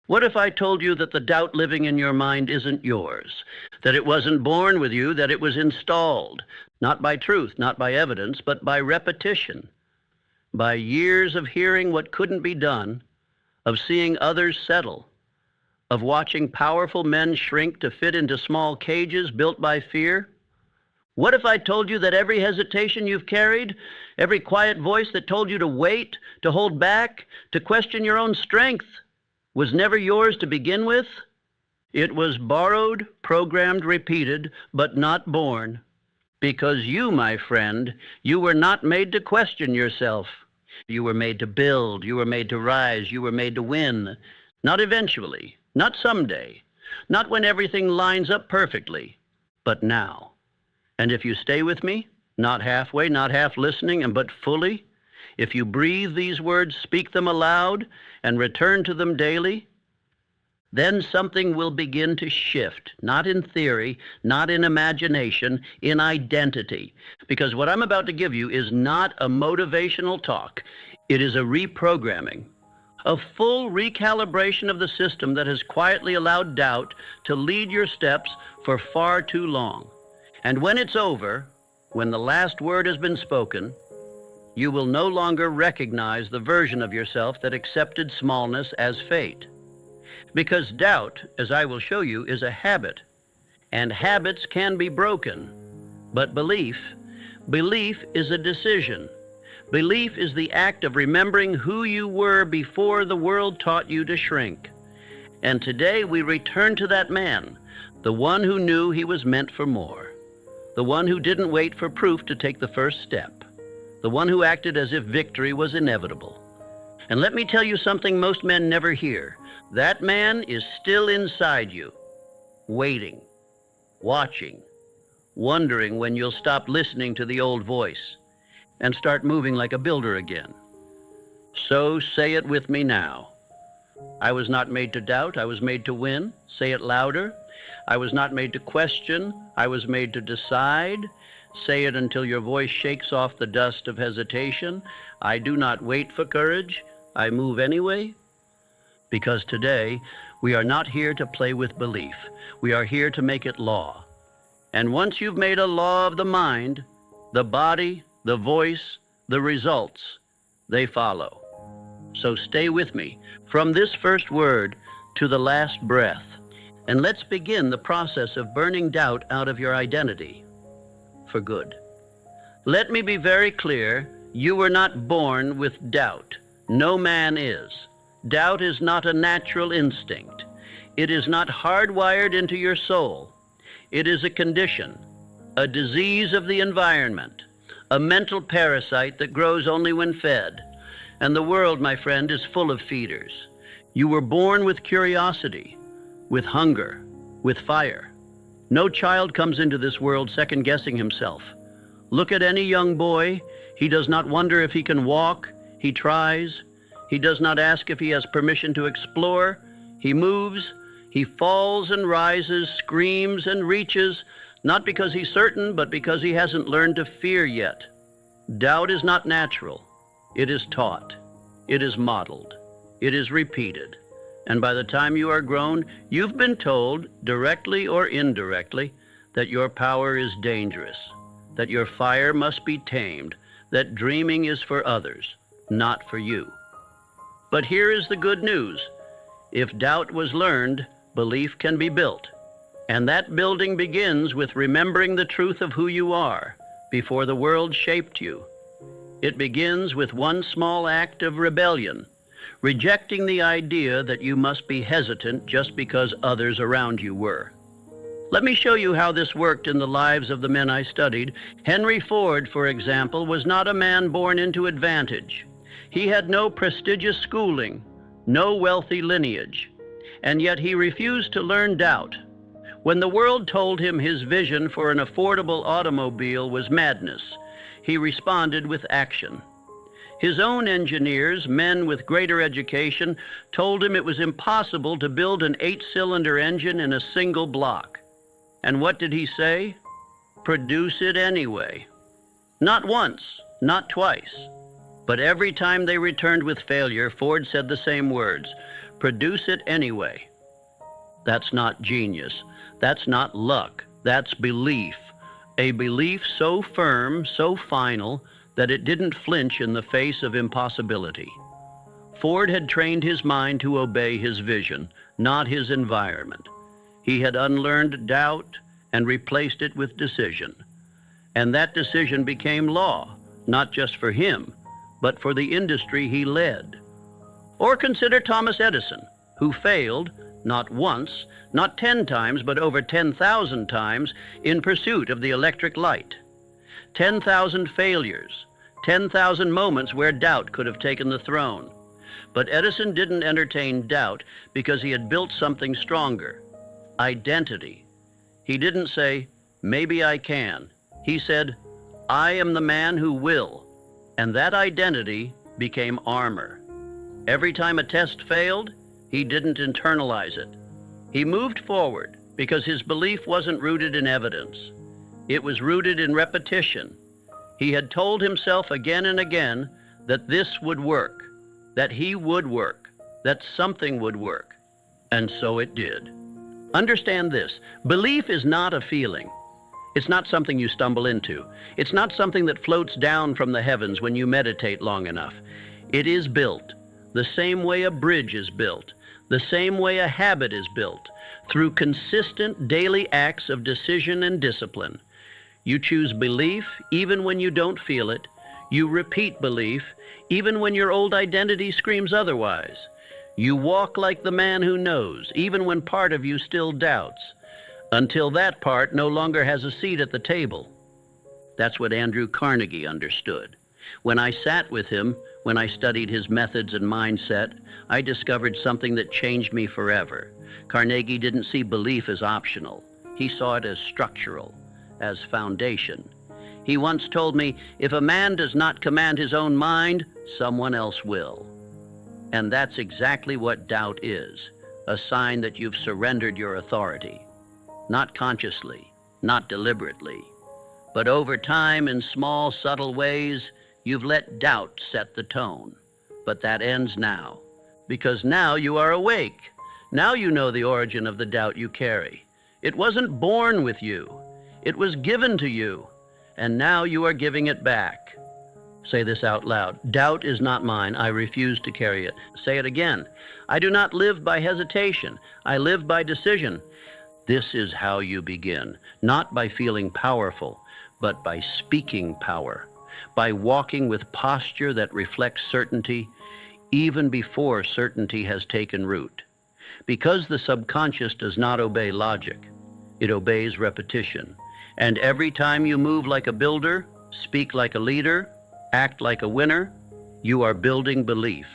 What if I told you that the doubt living in your mind isn't yours, that it wasn't born with you, that it was installed, not by truth, not by evidence, but by repetition, by years of hearing what couldn't be done, of seeing others settle, of watching powerful men shrink to fit into small cages built by fear? What if I told you that every hesitation you've carried, every quiet voice that told you to wait, to hold back, to question your own strength, was never yours to begin with? It was borrowed, programmed, repeated, but not born. Because you, my friend, you were not made to question yourself. You were made to build, you were made to rise, you were made to win. Not eventually, not someday, not when everything lines up perfectly, but now. And if you stay with me, not halfway, not half listening, but fully, if you breathe these words, speak them aloud, and return to them daily, then something will begin to shift, not in theory, not in imagination, in identity. Because what I'm about to give you is not a motivational talk. It is a reprogramming, a full recalibration of the system that has quietly allowed doubt to lead your steps for far too long. And when it's over, when the last word has been spoken, you will no longer recognize the version of yourself that accepted smallness as fate. Because doubt, as I will show you, is a habit, and habits can be broken. But belief is a decision. Belief is the act of remembering who you were before the world taught you to shrink. And today we return to that man, the one who knew he was meant for more, the one who didn't wait for proof to take the first step, the one who acted as if victory was inevitable. And let me tell you something most men never hear. That man is still inside you, waiting, watching, wondering when you'll stop listening to the old voice and start moving like a builder again. So say it with me now. I was not made to doubt, I was made to win. Say it louder. I was not made to question, I was made to decide. Say it until your voice shakes off the dust of hesitation. I do not wait for courage, I move anyway. Because today, we are not here to play with belief. We are here to make it law. And once you've made a law of the mind, the body, the voice, the results, they follow. So stay with me from this first word to the last breath. And let's begin the process of burning doubt out of your identity for good. Let me be very clear, you were not born with doubt. No man is. Doubt is not a natural instinct. It is not hardwired into your soul. It is a condition, a disease of the environment, a mental parasite that grows only when fed. And the world, my friend, is full of feeders. You were born with curiosity, with hunger, with fire. No child comes into this world second-guessing himself. Look at any young boy. He does not wonder if he can walk. He tries. He does not ask if he has permission to explore. He moves. He falls and rises, screams and reaches, not because he's certain, but because he hasn't learned to fear yet. Doubt is not natural. It is taught. It is modeled. It is repeated. And by the time you are grown, you've been told, directly or indirectly, that your power is dangerous, that your fire must be tamed, that dreaming is for others, not for you. But here is the good news. If doubt was learned, belief can be built. And that building begins with remembering the truth of who you are before the world shaped you. It begins with one small act of rebellion, rejecting the idea that you must be hesitant just because others around you were. Let me show you how this worked in the lives of the men I studied. Henry Ford, for example, was not a man born into advantage. He had no prestigious schooling, no wealthy lineage, and yet he refused to learn doubt. When the world told him his vision for an affordable automobile was madness, he responded with action. His own engineers, men with greater education, told him it was impossible to build an 8-cylinder engine in a single block. And what did he say? Produce it anyway. Not once, not twice, but every time they returned with failure, Ford said the same words. produce it anyway. That's not genius. That's not luck. That's belief. A belief so firm, so final, that it didn't flinch in the face of impossibility. Ford had trained his mind to obey his vision, not his environment. He had unlearned doubt and replaced it with decision. And that decision became law, not just for him, but for the industry he led. Or consider Thomas Edison, who failed, not once, not 10 times, but over 10,000 times in pursuit of the electric light. 10,000 failures, 10,000 moments where doubt could have taken the throne. But Edison didn't entertain doubt because he had built something stronger, identity. He didn't say, maybe I can. He said, I am the man who will. And that identity became armor. Every time a test failed, he didn't internalize it. He moved forward because his belief wasn't rooted in evidence. It was rooted in repetition. He had told himself again and again that this would work, that he would work, that something would work. And so it did. Understand this, belief is not a feeling. It's not something you stumble into. It's not something that floats down from the heavens when you meditate long enough. It is built, the same way a bridge is built, the same way a habit is built, through consistent daily acts of decision and discipline. You choose belief even when you don't feel it. You repeat belief even when your old identity screams otherwise. You walk like the man who knows, even when part of you still doubts, until that part no longer has a seat at the table. That's what Andrew Carnegie understood. When I sat with him, when I studied his methods and mindset, I discovered something that changed me forever. Carnegie didn't see belief as optional. He saw it as structural, as foundation. He once told me, if a man does not command his own mind, someone else will. And that's exactly what doubt is, a sign that you've surrendered your authority. Not consciously, not deliberately, but over time in small, subtle ways, you've let doubt set the tone. But that ends now, because now you are awake. Now you know the origin of the doubt you carry. It wasn't born with you. It was given to you, and now you are giving it back. Say this out loud. Doubt is not mine. I refuse to carry it. Say it again. I do not live by hesitation. I live by decision. This is how you begin, not by feeling powerful, but by speaking power, by walking with posture that reflects certainty, even before certainty has taken root. Because the subconscious does not obey logic, it obeys repetition. And every time you move like a builder, speak like a leader, act like a winner, you are building belief.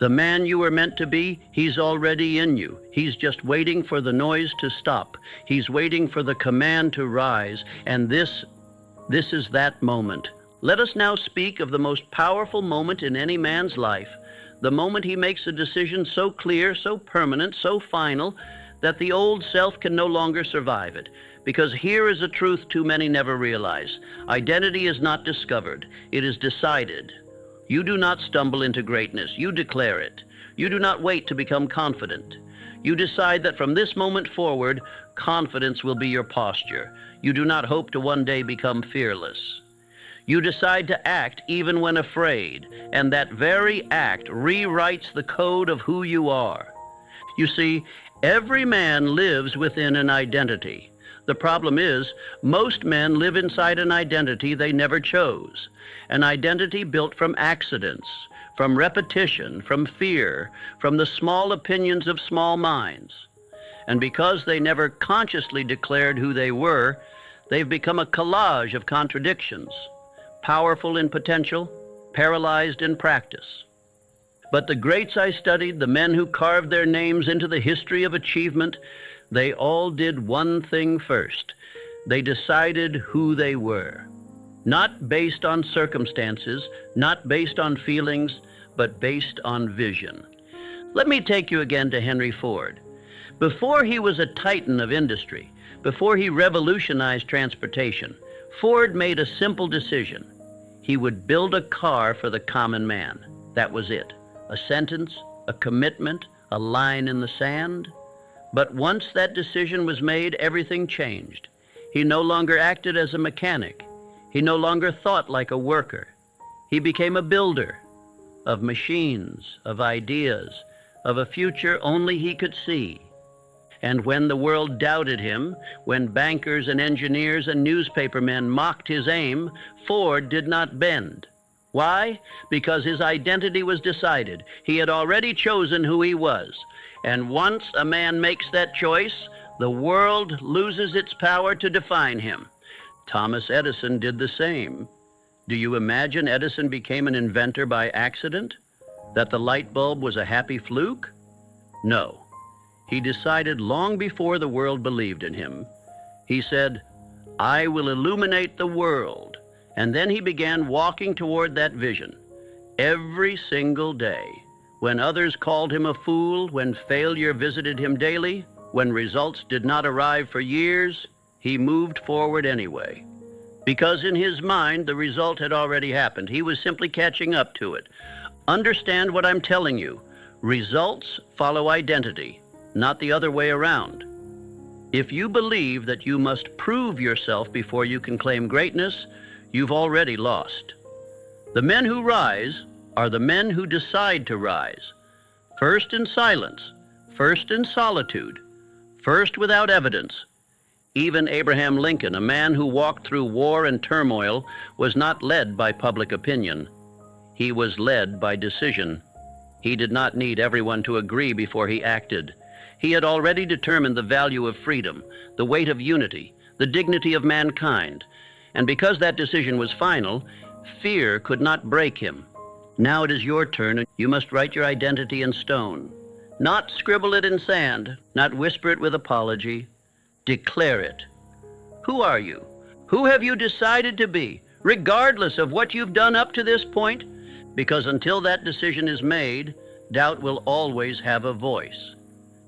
The man you were meant to be, he's already in you. He's just waiting for the noise to stop. He's waiting for the command to rise, and this is that moment. Let us now speak of the most powerful moment in any man's life, the moment he makes a decision so clear, so permanent, so final, that the old self can no longer survive it. Because here is a truth too many never realize. Identity is not discovered, it is decided. You do not stumble into greatness, you declare it. You do not wait to become confident. You decide that from this moment forward, confidence will be your posture. You do not hope to one day become fearless. You decide to act even when afraid, and that very act rewrites the code of who you are. You see, every man lives within an identity. The problem is, most men live inside an identity they never chose, an identity built from accidents, from repetition, from fear, from the small opinions of small minds. And because they never consciously declared who they were, they've become a collage of contradictions, powerful in potential, paralyzed in practice. But the greats I studied, the men who carved their names into the history of achievement, they all did one thing first. They decided who they were. Not based on circumstances, not based on feelings, but based on vision. Let me take you again to Henry Ford. Before he was a titan of industry, before he revolutionized transportation, Ford made a simple decision. He would build a car for the common man. That was it. A sentence, a commitment, a line in the sand. But once that decision was made, everything changed. He no longer acted as a mechanic. He no longer thought like a worker. He became a builder of machines, of ideas, of a future only he could see. And when the world doubted him, when bankers and engineers and newspapermen mocked his aim, Ford did not bend. Why? Because his identity was decided. He had already chosen who he was. And once a man makes that choice, the world loses its power to define him. Thomas Edison did the same. Do you imagine Edison became an inventor by accident? That the light bulb was a happy fluke? No. He decided long before the world believed in him. He said, "I will illuminate the world." And then he began walking toward that vision every single day. When others called him a fool, when failure visited him daily, when results did not arrive for years, he moved forward anyway. Because in his mind, the result had already happened. He was simply catching up to it. Understand what I'm telling you. Results follow identity, not the other way around. If you believe that you must prove yourself before you can claim greatness, you've already lost. The men who rise are the men who decide to rise. First in silence, first in solitude, first without evidence. Even Abraham Lincoln, a man who walked through war and turmoil, was not led by public opinion. He was led by decision. He did not need everyone to agree before he acted. He had already determined the value of freedom, the weight of unity, the dignity of mankind. And because that decision was final, fear could not break him. Now it is your turn, and you must write your identity in stone. Not scribble it in sand, not whisper it with apology. Declare it. Who are you? Who have you decided to be, regardless of what you've done up to this point? Because until that decision is made, doubt will always have a voice.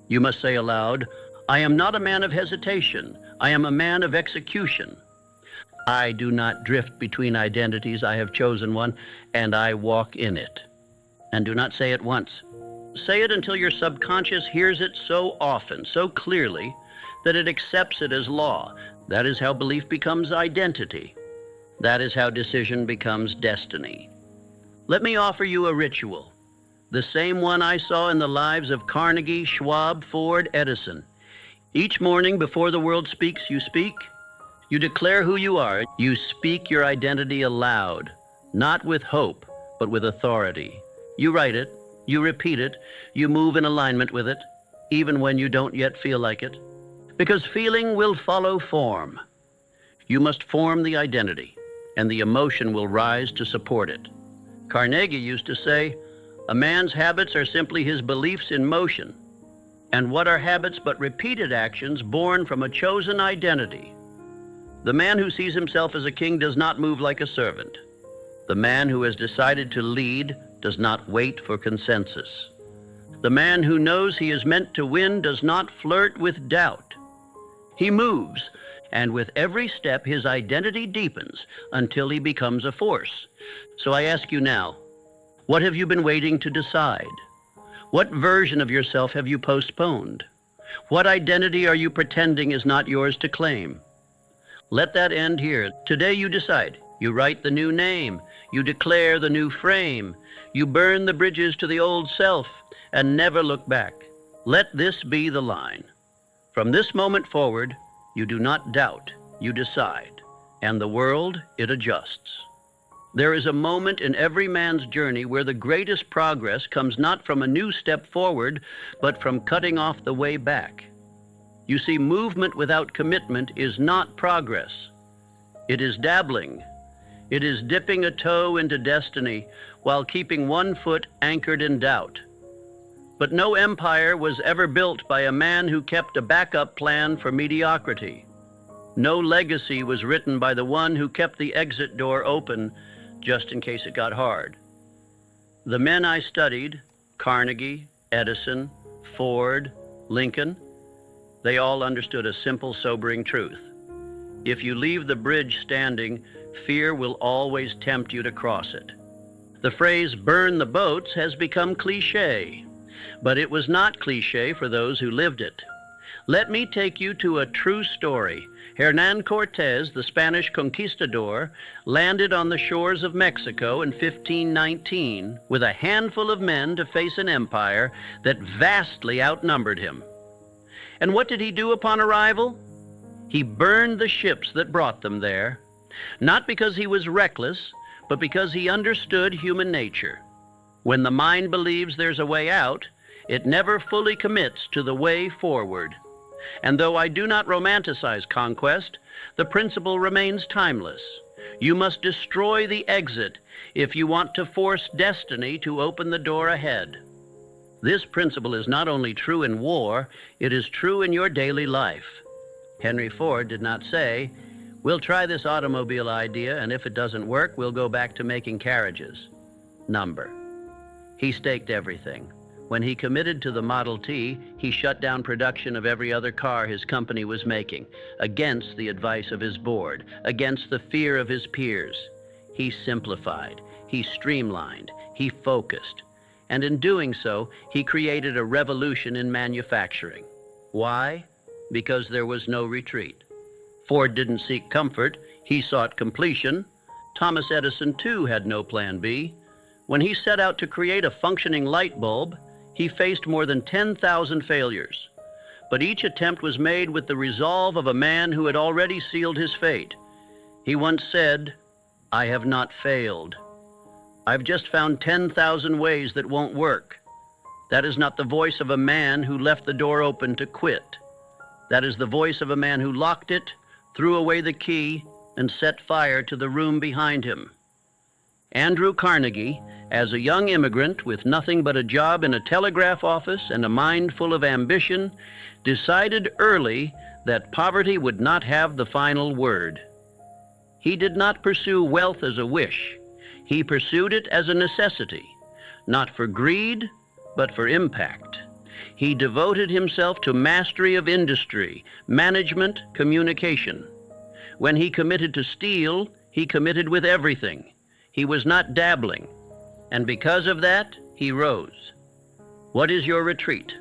You must say aloud, "I am not a man of hesitation. I am a man of execution. I do not drift between identities. I have chosen one, and I walk in it." And do not say it once. Say it until your subconscious hears it so often, so clearly, that it accepts it as law. That is how belief becomes identity. That is how decision becomes destiny. Let me offer you a ritual, the same one I saw in the lives of Carnegie, Schwab, Ford, Edison. Each morning before the world speaks, you speak. You declare who you are. You speak your identity aloud, not with hope, but with authority. You write it, you repeat it, you move in alignment with it, even when you don't yet feel like it. Because feeling will follow form. You must form the identity, and the emotion will rise to support it. Carnegie used to say, "A man's habits are simply his beliefs in motion." And what are habits but repeated actions born from a chosen identity? The man who sees himself as a king does not move like a servant. The man who has decided to lead does not wait for consensus. The man who knows he is meant to win does not flirt with doubt. He moves, and with every step his identity deepens until he becomes a force. So I ask you now, what have you been waiting to decide? What version of yourself have you postponed? What identity are you pretending is not yours to claim? Let that end here. Today you decide. You write the new name. You declare the new frame. You burn the bridges to the old self and never look back. Let this be the line. From this moment forward, you do not doubt, you decide, and the world, it adjusts. There is a moment in every man's journey where the greatest progress comes not from a new step forward, but from cutting off the way back. You see, movement without commitment is not progress. It is dabbling. It is dipping a toe into destiny while keeping one foot anchored in doubt. But no empire was ever built by a man who kept a backup plan for mediocrity. No legacy was written by the one who kept the exit door open just in case it got hard. The men I studied, Carnegie, Edison, Ford, Lincoln, they all understood a simple, sobering truth. If you leave the bridge standing, fear will always tempt you to cross it. The phrase "burn the boats" has become cliché. but it was not cliché for those who lived it. Let me take you to a true story. Hernan Cortez, the Spanish conquistador, landed on the shores of Mexico in 1519 with a handful of men to face an empire that vastly outnumbered him. And what did he do upon arrival? He burned the ships that brought them there, not because he was reckless, but because he understood human nature. When the mind believes there's a way out, it never fully commits to the way forward. And though I do not romanticize conquest, the principle remains timeless. You must destroy the exit if you want to force destiny to open the door ahead. This principle is not only true in war, it is true in your daily life. Henry Ford did not say, "We'll try this automobile idea, and if it doesn't work, we'll go back to making carriages." Number. He staked everything. When he committed to the Model T, he shut down production of every other car his company was making, against the advice of his board, against the fear of his peers. He simplified, he streamlined, he focused, and in doing so, he created a revolution in manufacturing. Why? Because there was no retreat. Ford didn't seek comfort, he sought completion. Thomas Edison, too, had no plan B. When he set out to create a functioning light bulb, he faced more than 10,000 failures. But each attempt was made with the resolve of a man who had already sealed his fate. He once said, "I have not failed. I've just found 10,000 ways that won't work." That is not the voice of a man who left the door open to quit. That is the voice of a man who locked it, threw away the key, and set fire to the room behind him. Andrew Carnegie, as a young immigrant with nothing but a job in a telegraph office and a mind full of ambition, decided early that poverty would not have the final word. He did not pursue wealth as a wish. He pursued it as a necessity, not for greed, but for impact. He devoted himself to mastery of industry, management, communication. When he committed to steal, he committed with everything. He was not dabbling. And because of that, he rose. What is your retreat?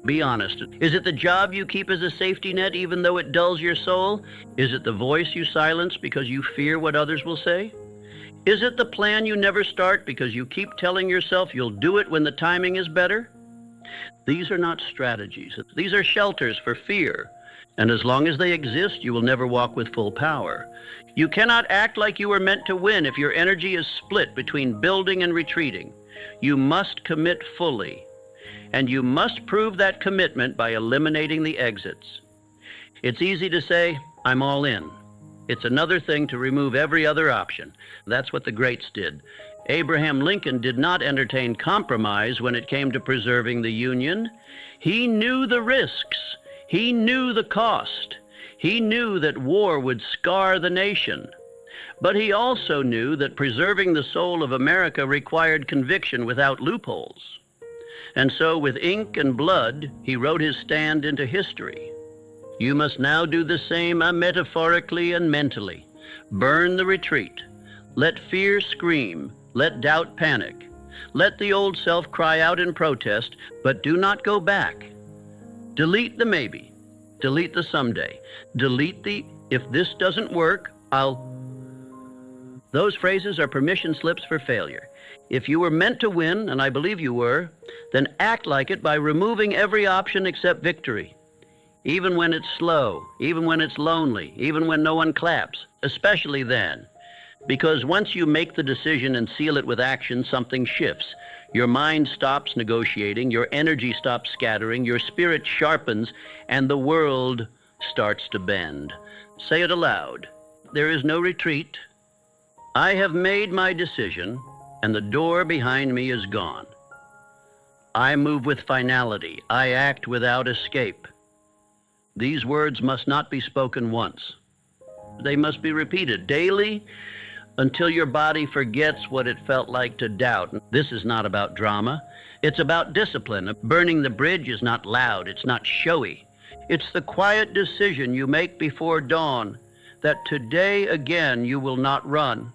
Be honest. Is it the job you keep as a safety net even though it dulls your soul? Is it the voice you silence because you fear what others will say? Is it the plan you never start because you keep telling yourself you'll do it when the timing is better? These are not strategies. These are shelters for fear. And as long as they exist, you will never walk with full power. You cannot act like you were meant to win if your energy is split between building and retreating. You must commit fully. And you must prove that commitment by eliminating the exits. It's easy to say, "I'm all in." It's another thing to remove every other option. That's what the greats did. Abraham Lincoln did not entertain compromise when it came to preserving the Union. He knew the risks. He knew the cost. He knew that war would scar the nation. But he also knew that preserving the soul of America required conviction without loopholes. And so with ink and blood, he wrote his stand into history. You must now do the same metaphorically and mentally. Burn the retreat. Let fear scream. Let doubt panic. Let the old self cry out in protest, but do not go back. Delete the maybe. Delete the someday. Delete the "if this doesn't work, I'll..." Those phrases are permission slips for failure. If you were meant to win, and I believe you were, then act like it by removing every option except victory. Even when it's slow, even when it's lonely, even when no one claps, especially then. Because once you make the decision and seal it with action, something shifts. Your mind stops negotiating, your energy stops scattering, your spirit sharpens, and the world starts to bend. Say it aloud. There is no retreat. I have made my decision, and the door behind me is gone. I move with finality. I act without escape. These words must not be spoken once. They must be repeated daily until your body forgets what it felt like to doubt. This is not about drama. It's about discipline. Burning the bridge is not loud. It's not showy. It's the quiet decision you make before dawn that today again you will not run.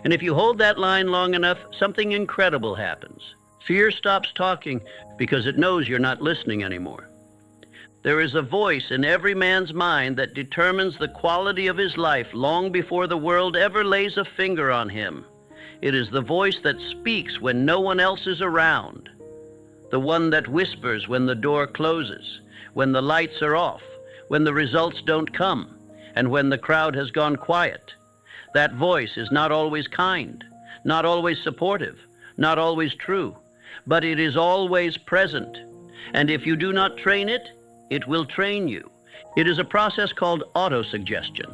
And if you hold that line long enough, something incredible happens. Fear stops talking because it knows you're not listening anymore. There is a voice in every man's mind that determines the quality of his life long before the world ever lays a finger on him. It is the voice that speaks when no one else is around, the one that whispers when the door closes, when the lights are off, when the results don't come, and when the crowd has gone quiet. That voice is not always kind, not always supportive, not always true, but it is always present. And if you do not train it, it will train you. It is a process called autosuggestion,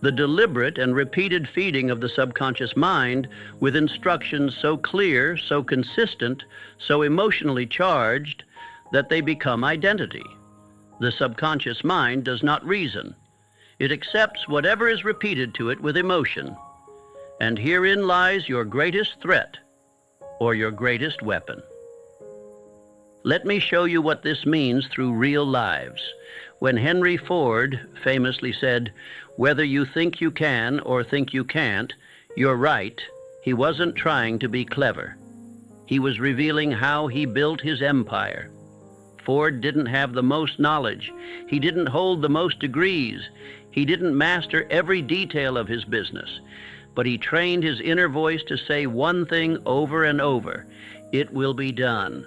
the deliberate and repeated feeding of the subconscious mind with instructions so clear, so consistent, so emotionally charged that they become identity. The subconscious mind does not reason. It accepts whatever is repeated to it with emotion. And herein lies your greatest threat or your greatest weapon. Let me show you what this means through real lives. When Henry Ford famously said, "Whether you think you can or think you can't, you're right," he wasn't trying to be clever. He was revealing how he built his empire. Ford didn't have the most knowledge. He didn't hold the most degrees. He didn't master every detail of his business. But he trained his inner voice to say one thing over and over: "It will be done."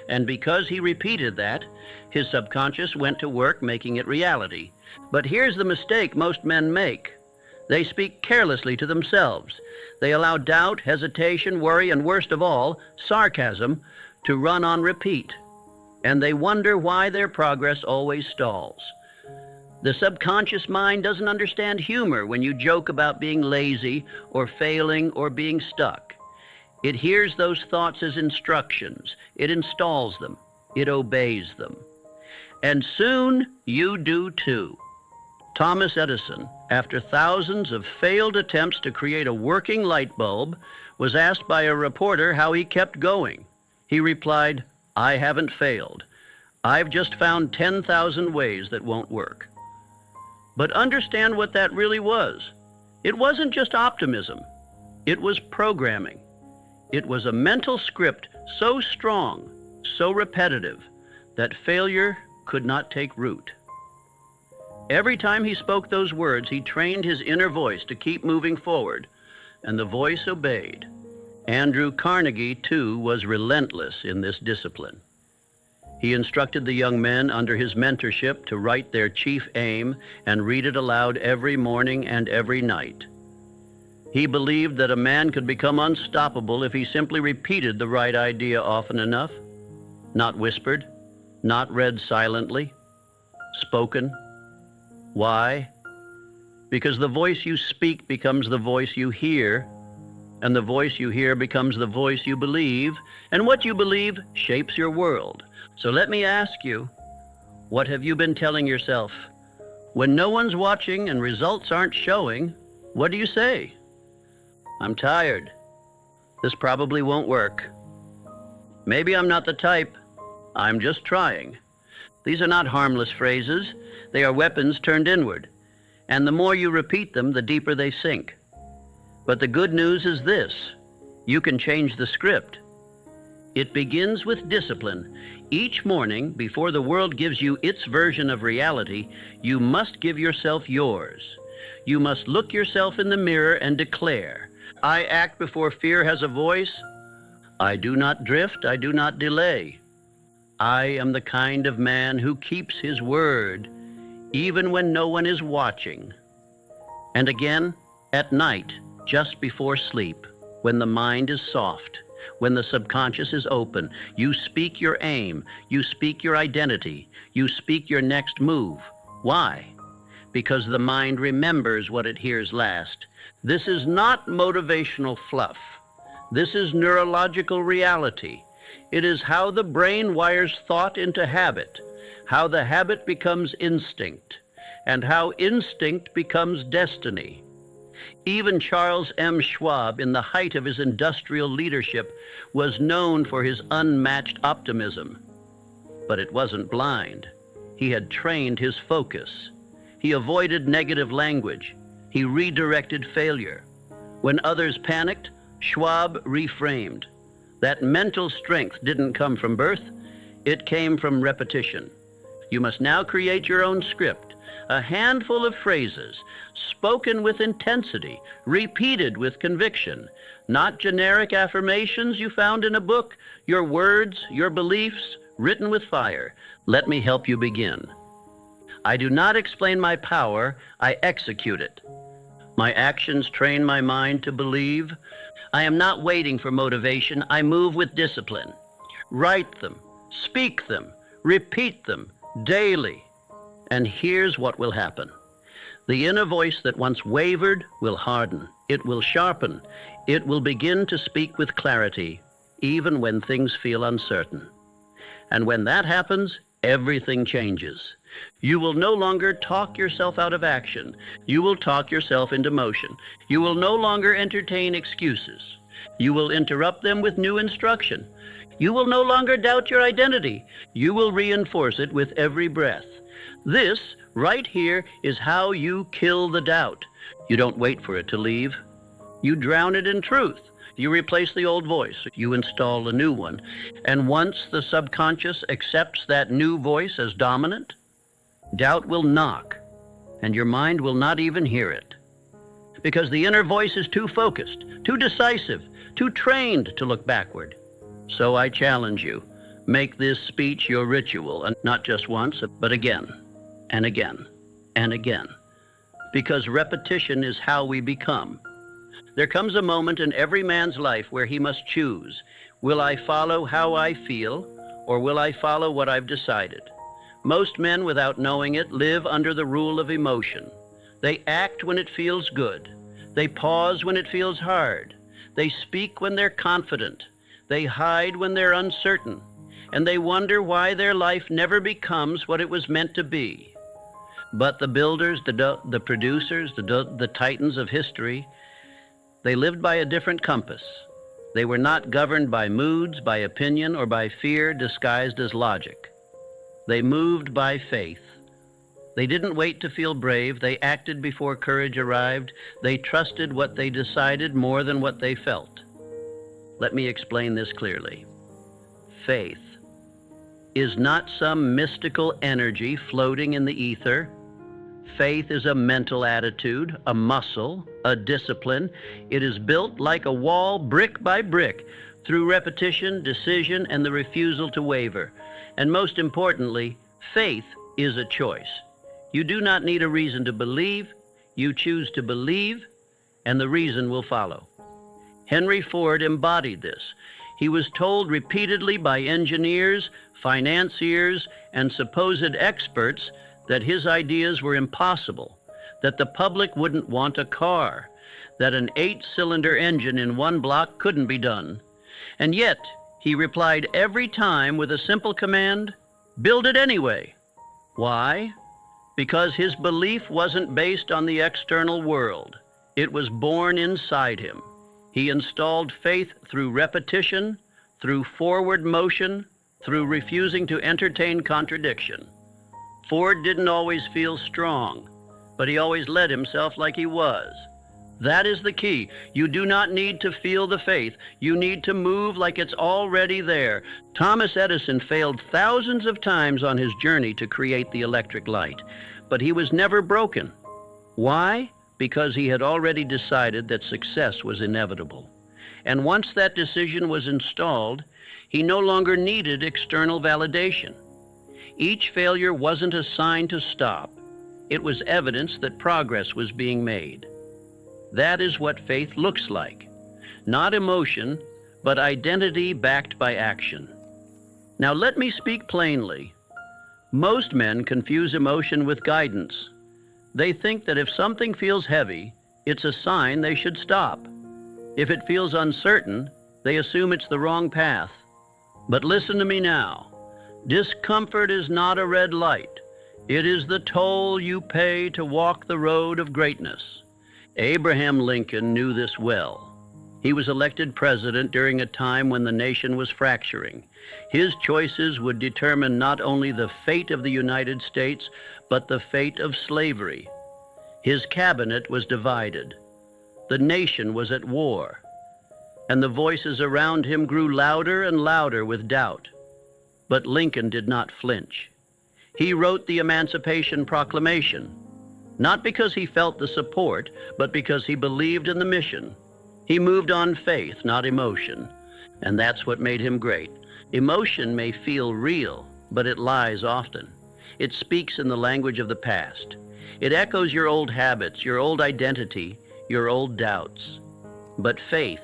And because he repeated that, his subconscious went to work making it reality. But here's the mistake most men make. They speak carelessly to themselves. They allow doubt, hesitation, worry, and worst of all, sarcasm, to run on repeat. And they wonder why their progress always stalls. The subconscious mind doesn't understand humor when you joke about being lazy or failing or being stuck. It hears those thoughts as instructions. It installs them. It obeys them. And soon you do too. Thomas Edison, after thousands of failed attempts to create a working light bulb, was asked by a reporter how he kept going. He replied, "I haven't failed. I've just found 10,000 ways that won't work." But understand what that really was. It wasn't just optimism. It was programming. It was a mental script so strong, so repetitive, that failure could not take root. Every time he spoke those words, he trained his inner voice to keep moving forward, and the voice obeyed. Andrew Carnegie, too, was relentless in this discipline. He instructed the young men under his mentorship to write their chief aim and read it aloud every morning and every night. He believed that a man could become unstoppable if he simply repeated the right idea often enough, not whispered, not read silently, spoken. Why? Because the voice you speak becomes the voice you hear, and the voice you hear becomes the voice you believe, and what you believe shapes your world. So let me ask you, what have you been telling yourself? When no one's watching and results aren't showing, what do you say? "I'm tired. This probably won't work. Maybe I'm not the type. I'm just trying." These are not harmless phrases. They are weapons turned inward. And the more you repeat them, the deeper they sink. But the good news is this: you can change the script. It begins with discipline. Each morning, before the world gives you its version of reality, you must give yourself yours. You must look yourself in the mirror and declare, "I act before fear has a voice. I do not drift. I do not delay. I am the kind of man who keeps his word, even when no one is watching." And again, at night, just before sleep, when the mind is soft, when the subconscious is open, you speak your aim, you speak your identity, you speak your next move. Why? Because the mind remembers what it hears last. This is not motivational fluff. This is neurological reality. It is how the brain wires thought into habit, how the habit becomes instinct, and how instinct becomes destiny. Even Charles M. Schwab, in the height of his industrial leadership, was known for his unmatched optimism. But it wasn't blind. He had trained his focus. He avoided negative language. He redirected failure. When others panicked, Schwab reframed. That mental strength didn't come from birth, it came from repetition. You must now create your own script, a handful of phrases, spoken with intensity, repeated with conviction, not generic affirmations you found in a book, your words, your beliefs, written with fire. Let me help you begin. I do not explain my power, I execute it. My actions train my mind to believe. I am not waiting for motivation, I move with discipline. Write them, speak them, repeat them daily. And here's what will happen. The inner voice that once wavered will harden. It will sharpen. It will begin to speak with clarity, even when things feel uncertain. And when that happens, everything changes. You will no longer talk yourself out of action. You will talk yourself into motion. You will no longer entertain excuses. You will interrupt them with new instruction. You will no longer doubt your identity. You will reinforce it with every breath. This, right here, is how you kill the doubt. You don't wait for it to leave. You drown it in truth. You replace the old voice. You install a new one. And once the subconscious accepts that new voice as dominant, doubt will knock, and your mind will not even hear it. Because the inner voice is too focused, too decisive, too trained to look backward. So I challenge you, make this speech your ritual, and not just once, but again, and again, and again. Because repetition is how we become. There comes a moment in every man's life where he must choose. Will I follow how I feel, or will I follow what I've decided? Most men, without knowing it, live under the rule of emotion. They act when it feels good. They pause when it feels hard. They speak when they're confident. They hide when they're uncertain. And they wonder why their life never becomes what it was meant to be. But the builders, the producers, the titans of history, they lived by a different compass. They were not governed by moods, by opinion, or by fear disguised as logic. They moved by faith. They didn't wait to feel brave. They acted before courage arrived. They trusted what they decided more than what they felt. Let me explain this clearly. Faith is not some mystical energy floating in the ether. Faith is a mental attitude, a muscle, a discipline. It is built like a wall, brick by brick, through repetition, decision, and the refusal to waver. And most importantly, faith is a choice. You do not need a reason to believe. You choose to believe, and the reason will follow. Henry Ford embodied this. He was told repeatedly by engineers, financiers, and supposed experts that his ideas were impossible, that the public wouldn't want a car, that an 8-cylinder engine in one block couldn't be done. And yet, he replied every time with a simple command, build it anyway. Why? Because his belief wasn't based on the external world. It was born inside him. He installed faith through repetition, through forward motion, through refusing to entertain contradiction. Ford didn't always feel strong, but he always led himself like he was. That is the key. You do not need to feel the faith. You need to move like it's already there. Thomas Edison failed thousands of times on his journey to create the electric light, but he was never broken. Why? Because he had already decided that success was inevitable. And once that decision was installed, he no longer needed external validation. Each failure wasn't a sign to stop. It was evidence that progress was being made. That is what faith looks like. Not emotion, but identity backed by action. Now let me speak plainly. Most men confuse emotion with guidance. They think that if something feels heavy, it's a sign they should stop. If it feels uncertain, they assume it's the wrong path. But listen to me now. Discomfort is not a red light. It is the toll you pay to walk the road of greatness. Abraham Lincoln knew this well. He was elected president during a time when the nation was fracturing. His choices would determine not only the fate of the United States, but the fate of slavery. His cabinet was divided. The nation was at war. and the voices around him grew louder and louder with doubt. But Lincoln did not flinch. He wrote the Emancipation Proclamation, not because he felt the support, but because he believed in the mission. He moved on faith, not emotion, and that's what made him great. Emotion may feel real, but it lies often. It speaks in the language of the past. It echoes your old habits, your old identity, your old doubts. But faith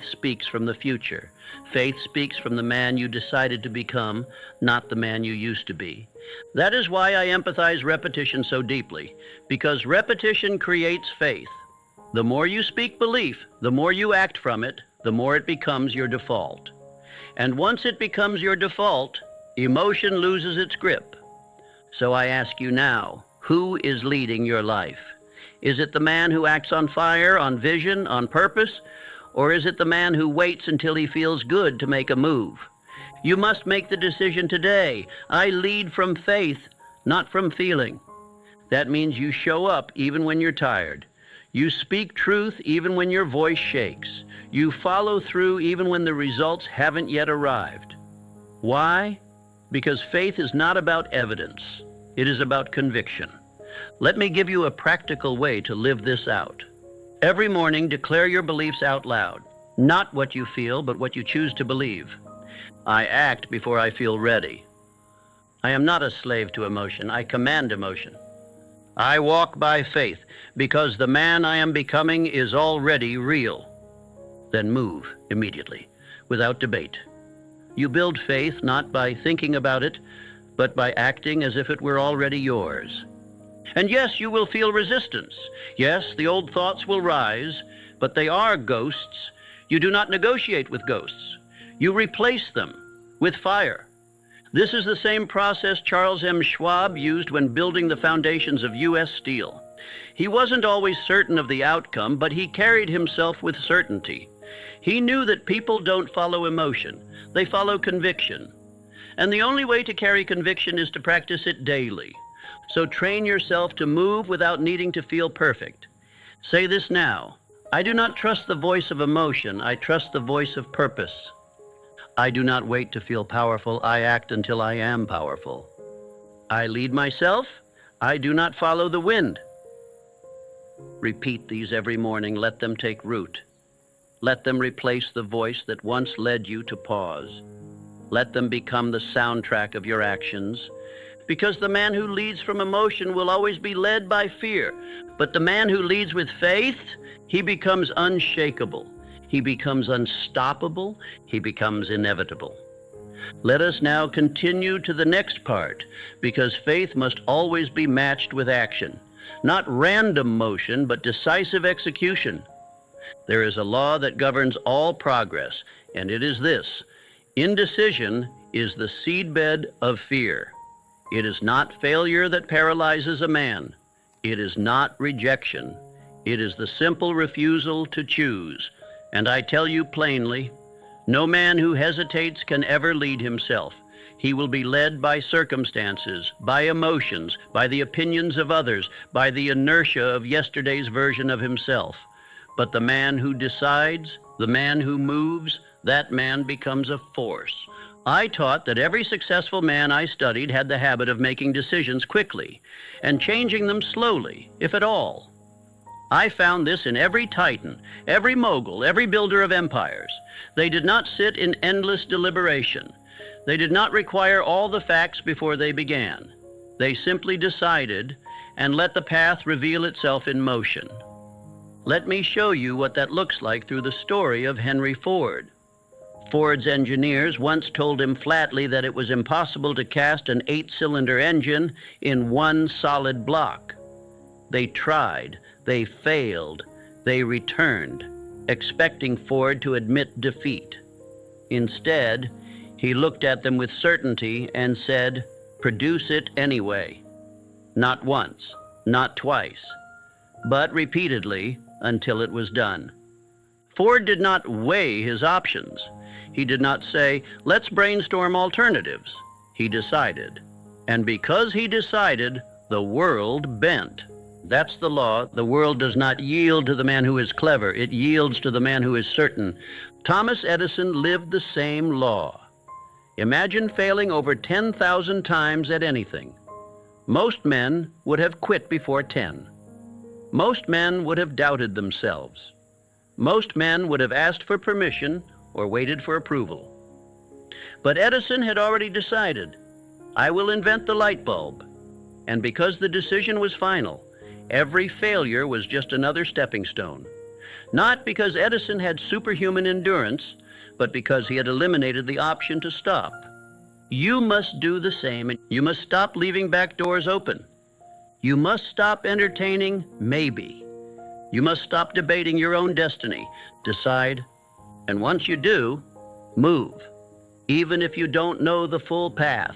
speaks from the future. Faith speaks from the man you decided to become, not the man you used to be. That is why I empathize repetition so deeply, because repetition creates faith. The more you speak belief, the more you act from it, the more it becomes your default. And once it becomes your default, emotion loses its grip. So I ask you now, who is leading your life? Is it the man who acts on fire, on vision, on purpose? Or is it the man who waits until he feels good to make a move? You must make the decision today. I lead from faith, not from feeling. That means you show up even when you're tired. You speak truth even when your voice shakes. You follow through even when the results haven't yet arrived. Why? Because faith is not about evidence. It is about conviction. Let me give you a practical way to live this out. Every morning, declare your beliefs out loud. Not what you feel, but what you choose to believe. I act before I feel ready. I am not a slave to emotion. I command emotion. I walk by faith because the man I am becoming is already real. Then move immediately, without debate. You build faith not by thinking about it, but by acting as if it were already yours. And yes, you will feel resistance. Yes, the old thoughts will rise, but they are ghosts. You do not negotiate with ghosts. You replace them with fire. This is the same process Charles M. Schwab used when building the foundations of U.S. Steel. He wasn't always certain of the outcome, but he carried himself with certainty. He knew that people don't follow emotion. They follow conviction. And the only way to carry conviction is to practice it daily. So train yourself to move without needing to feel perfect. Say this now. I do not trust the voice of emotion. I trust the voice of purpose. I do not wait to feel powerful. I act until I am powerful. I lead myself. I do not follow the wind. Repeat these every morning. Let them take root. Let them replace the voice that once led you to pause. Let them become the soundtrack of your actions. Because the man who leads from emotion will always be led by fear. But the man who leads with faith, he becomes unshakable. He becomes unstoppable. He becomes inevitable. Let us now continue to the next part, because faith must always be matched with action. Not random motion, but decisive execution. There is a law that governs all progress, and it is this: indecision is the seedbed of fear. It is not failure that paralyzes a man. It is not rejection. It is the simple refusal to choose. And I tell you plainly, no man who hesitates can ever lead himself. He will be led by circumstances, by emotions, by the opinions of others, by the inertia of yesterday's version of himself. But the man who decides, the man who moves, that man becomes a force. I taught that every successful man I studied had the habit of making decisions quickly and changing them slowly, if at all. I found this in every titan, every mogul, every builder of empires. They did not sit in endless deliberation. They did not require all the facts before they began. They simply decided and let the path reveal itself in motion. Let me show you what that looks like through the story of Henry Ford. Ford's engineers once told him flatly that it was impossible to cast an 8-cylinder engine in one solid block. They tried, they failed, they returned, expecting Ford to admit defeat. Instead, he looked at them with certainty and said, "Produce it anyway." Not once, not twice, but repeatedly until it was done. Ford did not weigh his options. He did not say, "Let's brainstorm alternatives." He decided. And because he decided, the world bent. That's the law. The world does not yield to the man who is clever. It yields to the man who is certain. Thomas Edison lived the same law. Imagine failing over 10,000 times at anything. Most men would have quit before 10. Most men would have doubted themselves. Most men would have asked for permission or waited for approval. But Edison had already decided, I will invent the light bulb. And because the decision was final, every failure was just another stepping stone. Not because Edison had superhuman endurance, but because he had eliminated the option to stop. You must do the same, and you must stop leaving back doors open. You must stop entertaining maybe. You must stop debating your own destiny. Decide, and once you do, move. Even if you don't know the full path,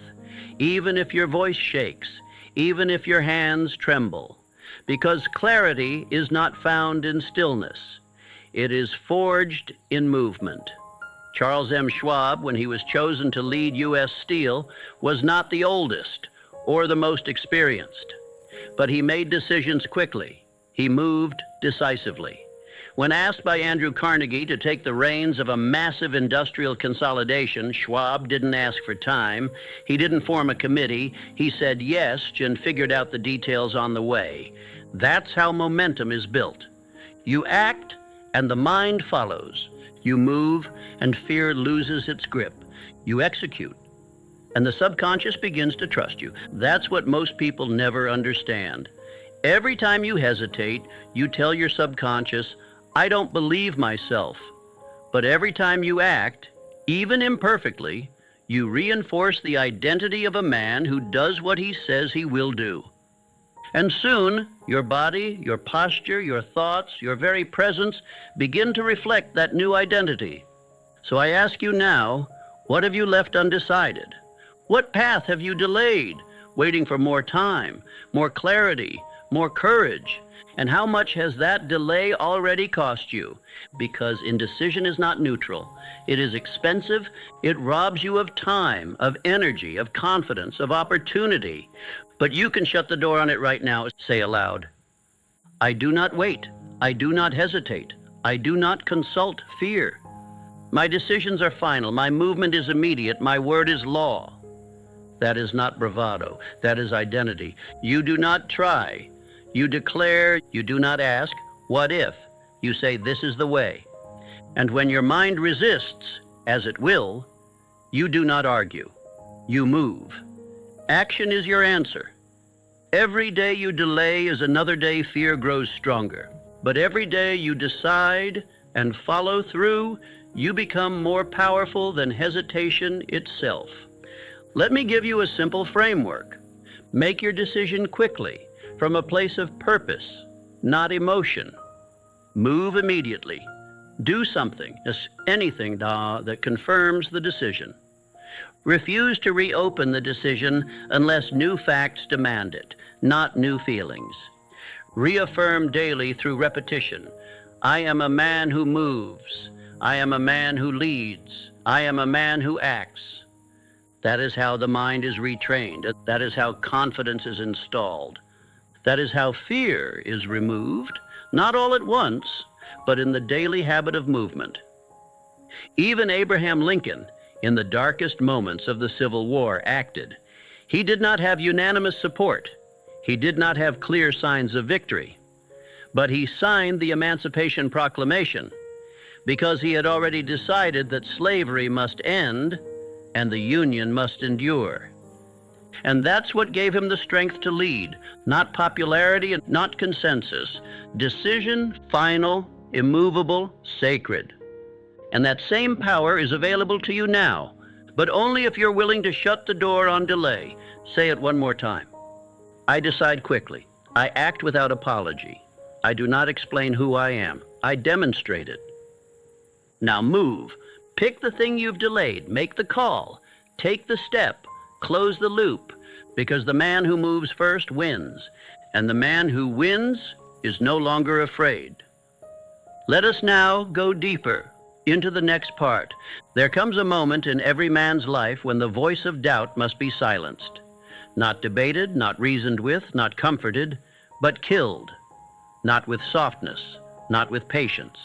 even if your voice shakes, even if your hands tremble. Because clarity is not found in stillness. It is forged in movement. Charles M. Schwab, when he was chosen to lead U.S. Steel, was not the oldest or the most experienced, but he made decisions quickly. He moved decisively. When asked by Andrew Carnegie to take the reins of a massive industrial consolidation, Schwab didn't ask for time. He didn't form a committee. He said yes and figured out the details on the way. That's how momentum is built. You act and the mind follows. You move and fear loses its grip. You execute and the subconscious begins to trust you. That's what most people never understand. Every time you hesitate, you tell your subconscious, I don't believe myself. But every time you act, even imperfectly, you reinforce the identity of a man who does what he says he will do. And soon, your body, your posture, your thoughts, your very presence begin to reflect that new identity. So I ask you now, what have you left undecided? What path have you delayed, waiting for more time, more clarity, more courage? And how much has that delay already cost you? Because indecision is not neutral. It is expensive. It robs you of time, of energy, of confidence, of opportunity. But you can shut the door on it right now. Say aloud, I do not wait. I do not hesitate. I do not consult fear. My decisions are final. My movement is immediate. My word is law. That is not bravado. That is identity. You do not try. You declare, you do not ask, what if? You say, this is the way. And when your mind resists, as it will, you do not argue. You move. Action is your answer. Every day you delay is another day fear grows stronger. But every day you decide and follow through, you become more powerful than hesitation itself. Let me give you a simple framework. Make your decision quickly, from a place of purpose, not emotion. Move immediately. Do something, anything that confirms the decision. Refuse to reopen the decision unless new facts demand it, not new feelings. Reaffirm daily through repetition. I am a man who moves. I am a man who leads. I am a man who acts. That is how the mind is retrained. That is how confidence is installed. That is how fear is removed, not all at once, but in the daily habit of movement. Even Abraham Lincoln, in the darkest moments of the Civil War, acted. He did not have unanimous support. He did not have clear signs of victory. But he signed the Emancipation Proclamation because he had already decided that slavery must end and the Union must endure. And that's what gave him the strength to lead, not popularity and not consensus. Decision, final, immovable, sacred. And that same power is available to you now, but only if you're willing to shut the door on delay. Say it one more time. I decide quickly. I act without apology. I do not explain who I am. I demonstrate it. Now move. Pick the thing you've delayed. Make the call. Take the step. Close the loop. Because the man who moves first wins. And the man who wins is no longer afraid. Let us now go deeper into the next part. There comes a moment in every man's life when the voice of doubt must be silenced. Not debated, not reasoned with, not comforted, but killed, not with softness, not with patience,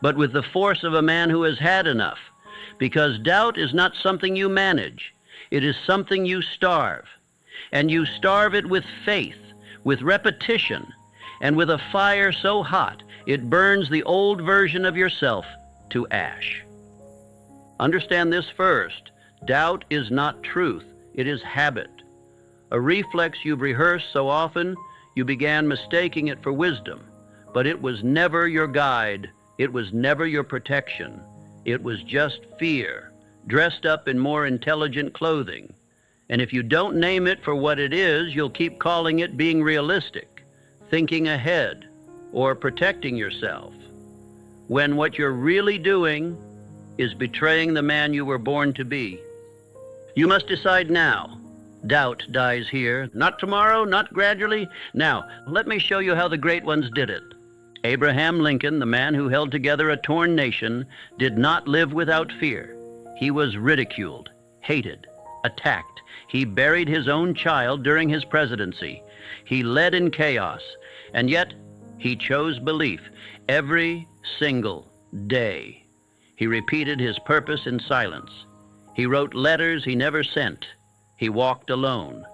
but with the force of a man who has had enough, because doubt is not something you manage. It is something you starve, and you starve it with faith, with repetition, and with a fire so hot it burns the old version of yourself to ash. Understand this first. Doubt is not truth. It is habit. A reflex you've rehearsed so often, you began mistaking it for wisdom. But it was never your guide. It was never your protection. It was just fear, dressed up in more intelligent clothing. And if you don't name it for what it is, you'll keep calling it being realistic, thinking ahead, or protecting yourself, when what you're really doing is betraying the man you were born to be. You must decide now. Doubt dies here, not tomorrow, not gradually. Now, let me show you how the great ones did it. Abraham Lincoln, the man who held together a torn nation, did not live without fear. He was ridiculed, hated, attacked. He buried his own child during his presidency. He led in chaos, and yet he chose belief every single day. He repeated his purpose in silence. He wrote letters he never sent. He walked alone.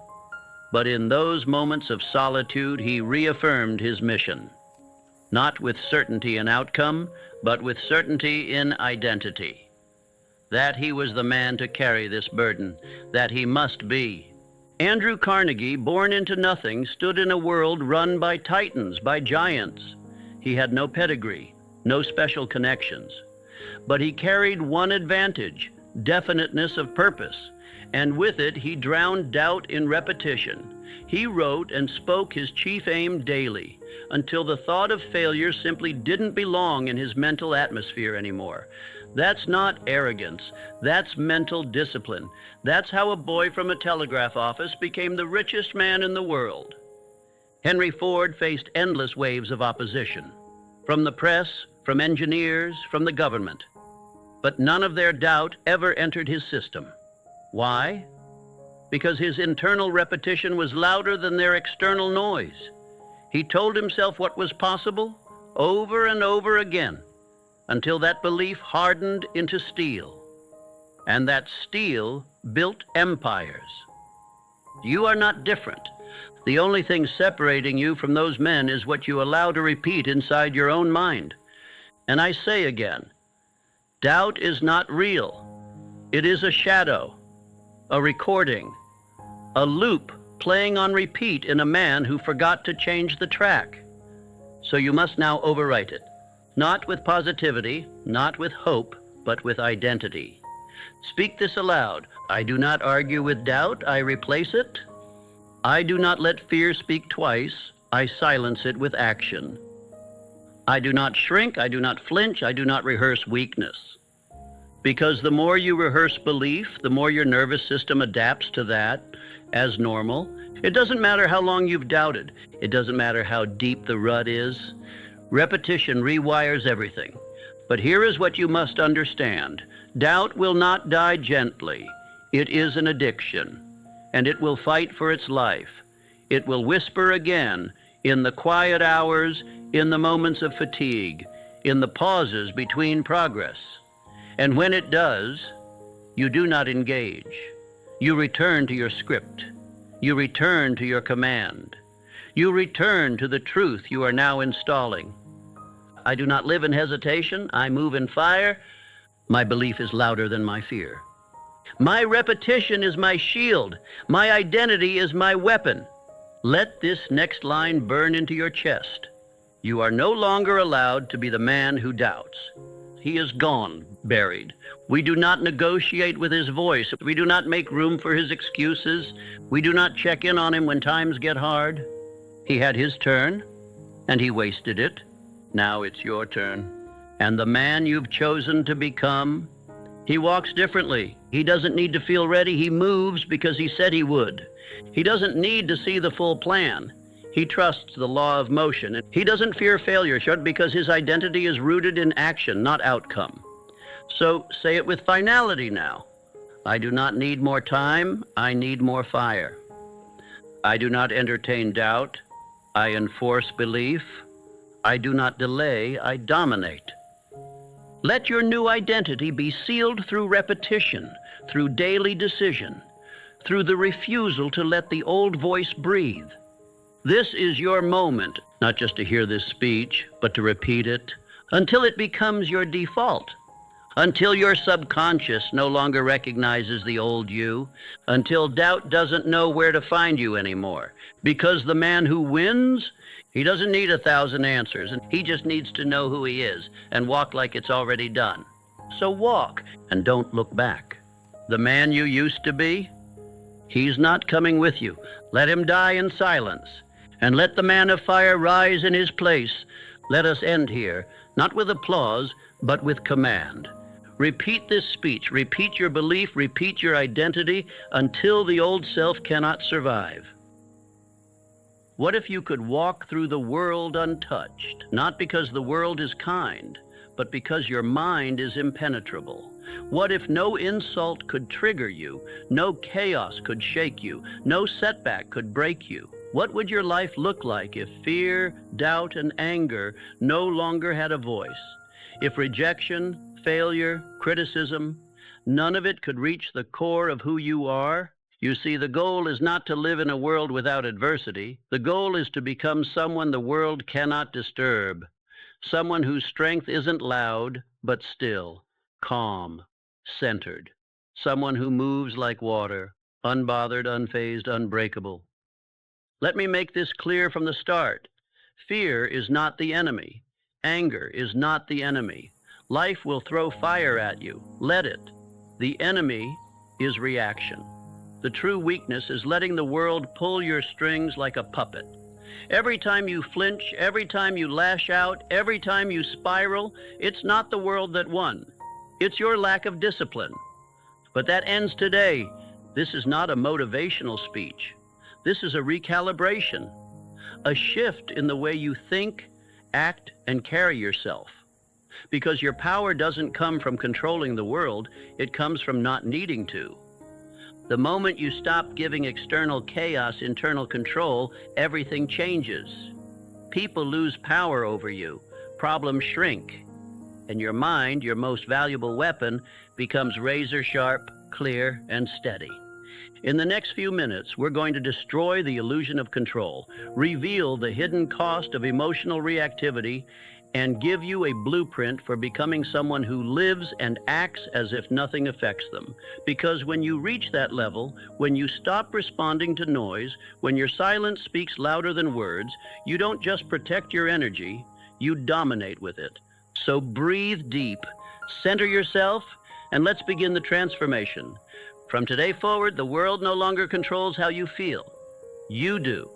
But in those moments of solitude, he reaffirmed his mission, not with certainty in outcome, but with certainty in identity. That he was the man to carry this burden, that he must be. Andrew Carnegie, born into nothing, stood in a world run by titans, by giants. He had no pedigree, no special connections. But he carried one advantage, definiteness of purpose, and with it he drowned doubt in repetition. He wrote and spoke his chief aim daily, until the thought of failure simply didn't belong in his mental atmosphere anymore. That's not arrogance. That's mental discipline. That's how a boy from a telegraph office became the richest man in the world. Henry Ford faced endless waves of opposition, from the press, from engineers, from the government. But none of their doubt ever entered his system. Why? Because his internal repetition was louder than their external noise. He told himself what was possible over and over again, until that belief hardened into steel, and that steel built empires. You are not different. The only thing separating you from those men is what you allow to repeat inside your own mind. And I say again, doubt is not real. It is a shadow, a recording, a loop playing on repeat in a man who forgot to change the track. So you must now overwrite it. Not with positivity, not with hope, but with identity. Speak this aloud. I do not argue with doubt, I replace it. I do not let fear speak twice, I silence it with action. I do not shrink, I do not flinch, I do not rehearse weakness. Because the more you rehearse belief, the more your nervous system adapts to that as normal. It doesn't matter how long you've doubted. It doesn't matter how deep the rut is. Repetition rewires everything. But here is what you must understand. Doubt will not die gently. It is an addiction, and it will fight for its life. It will whisper again in the quiet hours, in the moments of fatigue, in the pauses between progress. And when it does, you do not engage. You return to your script. You return to your command. You return to the truth you are now installing. I do not live in hesitation. I move in fire. My belief is louder than my fear. My repetition is my shield. My identity is my weapon. Let this next line burn into your chest. You are no longer allowed to be the man who doubts. He is gone, buried. We do not negotiate with his voice. We do not make room for his excuses. We do not check in on him when times get hard. He had his turn, and he wasted it. Now it's your turn. And the man you've chosen to become, he walks differently. He doesn't need to feel ready. He moves because he said he would. He doesn't need to see the full plan. He trusts the law of motion. He doesn't fear failure because his identity is rooted in action, not outcome. So say it with finality now. I do not need more time. I need more fire. I do not entertain doubt. I enforce belief. I do not delay, I dominate. Let your new identity be sealed through repetition, through daily decision, through the refusal to let the old voice breathe. This is your moment, not just to hear this speech, but to repeat it until it becomes your default, until your subconscious no longer recognizes the old you, until doubt doesn't know where to find you anymore. Because the man who wins, he doesn't need 1,000 answers, and he just needs to know who he is and walk like it's already done. So walk and don't look back. The man you used to be, he's not coming with you. Let him die in silence, and let the man of fire rise in his place. Let us end here, not with applause, but with command. Repeat this speech, repeat your belief, repeat your identity until the old self cannot survive. What if you could walk through the world untouched, not because the world is kind, but because your mind is impenetrable? What if no insult could trigger you, no chaos could shake you, no setback could break you? What would your life look like if fear, doubt, and anger no longer had a voice? If rejection, failure, criticism, none of it could reach the core of who you are? You see, the goal is not to live in a world without adversity. The goal is to become someone the world cannot disturb, someone whose strength isn't loud, but still, calm, centered, someone who moves like water, unbothered, unfazed, unbreakable. Let me make this clear from the start. Fear is not the enemy. Anger is not the enemy. Life will throw fire at you. Let it. The enemy is reaction. The true weakness is letting the world pull your strings like a puppet. Every time you flinch, every time you lash out, every time you spiral, it's not the world that won. It's your lack of discipline. But that ends today. This is not a motivational speech. This is a recalibration, a shift in the way you think, act, and carry yourself. Because your power doesn't come from controlling the world, it comes from not needing to. The moment you stop giving external chaos internal control, everything changes. People lose power over you, problems shrink, and your mind, your most valuable weapon, becomes razor sharp, clear, and steady. In the next few minutes, we're going to destroy the illusion of control, reveal the hidden cost of emotional reactivity, and give you a blueprint for becoming someone who lives and acts as if nothing affects them. Because when you reach that level, when you stop responding to noise, when your silence speaks louder than words, you don't just protect your energy, you dominate with it. So breathe deep, center yourself, and let's begin the transformation. From today forward, the world no longer controls how you feel. You do.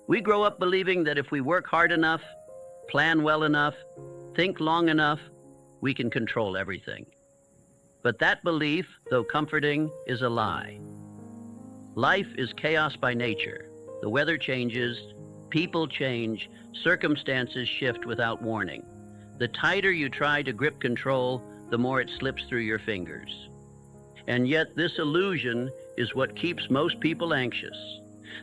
We grow up believing that if we work hard enough, plan well enough, think long enough, we can control everything. But that belief, though comforting, is a lie. Life is chaos by nature. The weather changes, people change, circumstances shift without warning. The tighter you try to grip control, the more it slips through your fingers. And yet this illusion is what keeps most people anxious.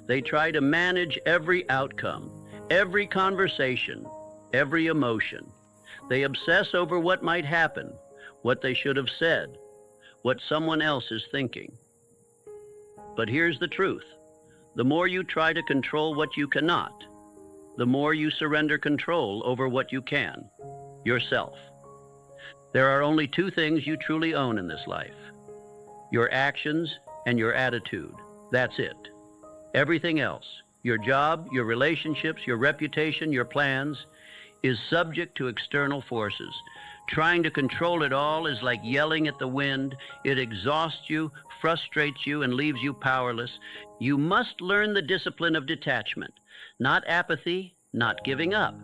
They try to manage every outcome, every conversation, every emotion. They obsess over what might happen, what they should have said, what someone else is thinking. But here's the truth. The more you try to control what you cannot, the more you surrender control over what you can, yourself. There are only two things you truly own in this life: your actions and your attitude. That's it. Everything else, your job, your relationships, your reputation, your plans, is subject to external forces. Trying to control it all is like yelling at the wind. It exhausts you, frustrates you, and leaves you powerless. You must learn the discipline of detachment. Not apathy, not giving up.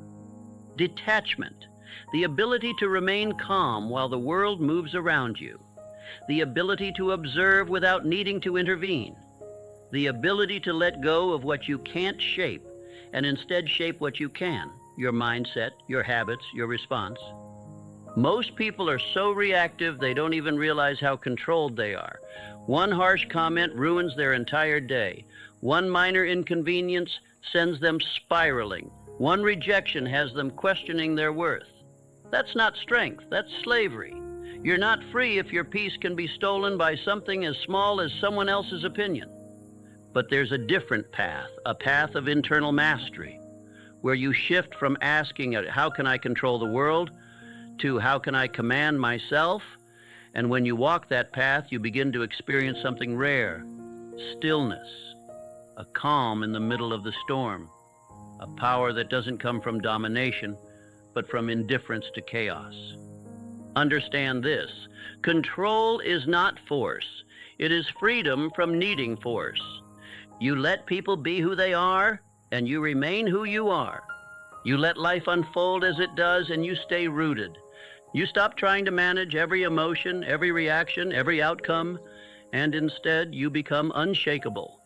Detachment. The ability to remain calm while the world moves around you. The ability to observe without needing to intervene. The ability to let go of what you can't shape and instead shape what you can. Your mindset, your habits, your response. Most people are so reactive they don't even realize how controlled they are. One harsh comment ruins their entire day. One minor inconvenience sends them spiraling. One rejection has them questioning their worth. That's not strength, that's slavery. You're not free if your peace can be stolen by something as small as someone else's opinion. But there's a different path, a path of internal mastery, where you shift from asking, how can I control the world, to how can I command myself? And when you walk that path, you begin to experience something rare, stillness, a calm in the middle of the storm, a power that doesn't come from domination, but from indifference to chaos. Understand this: control is not force. It is freedom from needing force. You let people be who they are, and you remain who you are. You let life unfold as it does, and you stay rooted. You stop trying to manage every emotion, every reaction, every outcome, and instead you become unshakable.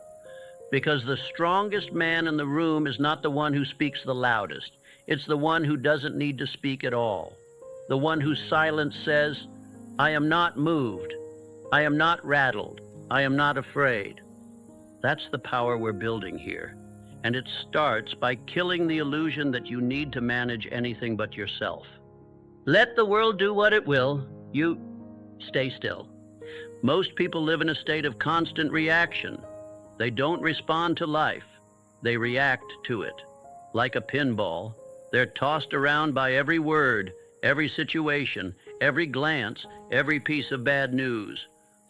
Because the strongest man in the room is not the one who speaks the loudest. It's the one who doesn't need to speak at all. The one whose silence says, I am not moved. I am not rattled. I am not afraid. That's the power we're building here. And it starts by killing the illusion that you need to manage anything but yourself. Let the world do what it will. You stay still. Most people live in a state of constant reaction. They don't respond to life. They react to it. Like a pinball, they're tossed around by every word, every situation, every glance, every piece of bad news.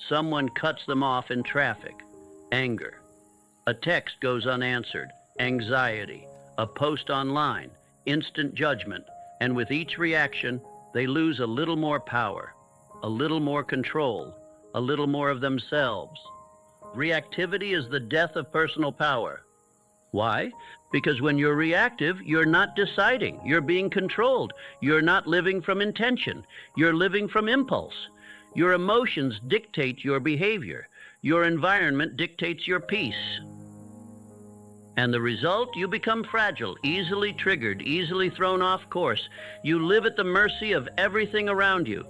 Someone cuts them off in traffic. Anger. A text goes unanswered. Anxiety. A post online. Instant judgment. And with each reaction, they lose a little more power, a little more control, a little more of themselves. Reactivity is the death of personal power. Why? Because when you're reactive, you're not deciding. You're being controlled. You're not living from intention. You're living from impulse. Your emotions dictate your behavior. Your environment dictates your peace. And the result, you become fragile, easily triggered, easily thrown off course. You live at the mercy of everything around you.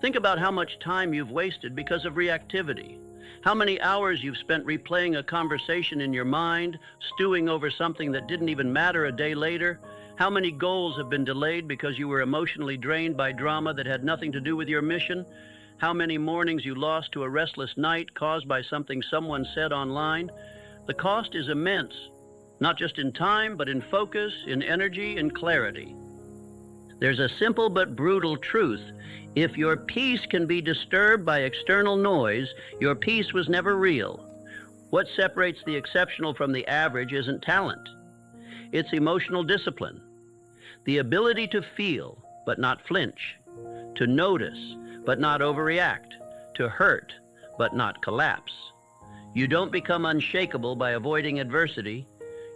Think about how much time you've wasted because of reactivity. How many hours you've spent replaying a conversation in your mind, stewing over something that didn't even matter a day later. How many goals have been delayed because you were emotionally drained by drama that had nothing to do with your mission? How many mornings you lost to a restless night caused by something someone said online? The cost is immense. Not just in time, but in focus, in energy, in clarity. There's a simple but brutal truth. If your peace can be disturbed by external noise, your peace was never real. What separates the exceptional from the average isn't talent. It's emotional discipline. The ability to feel, but not flinch. To notice, but not overreact. To hurt, but not collapse. You don't become unshakable by avoiding adversity.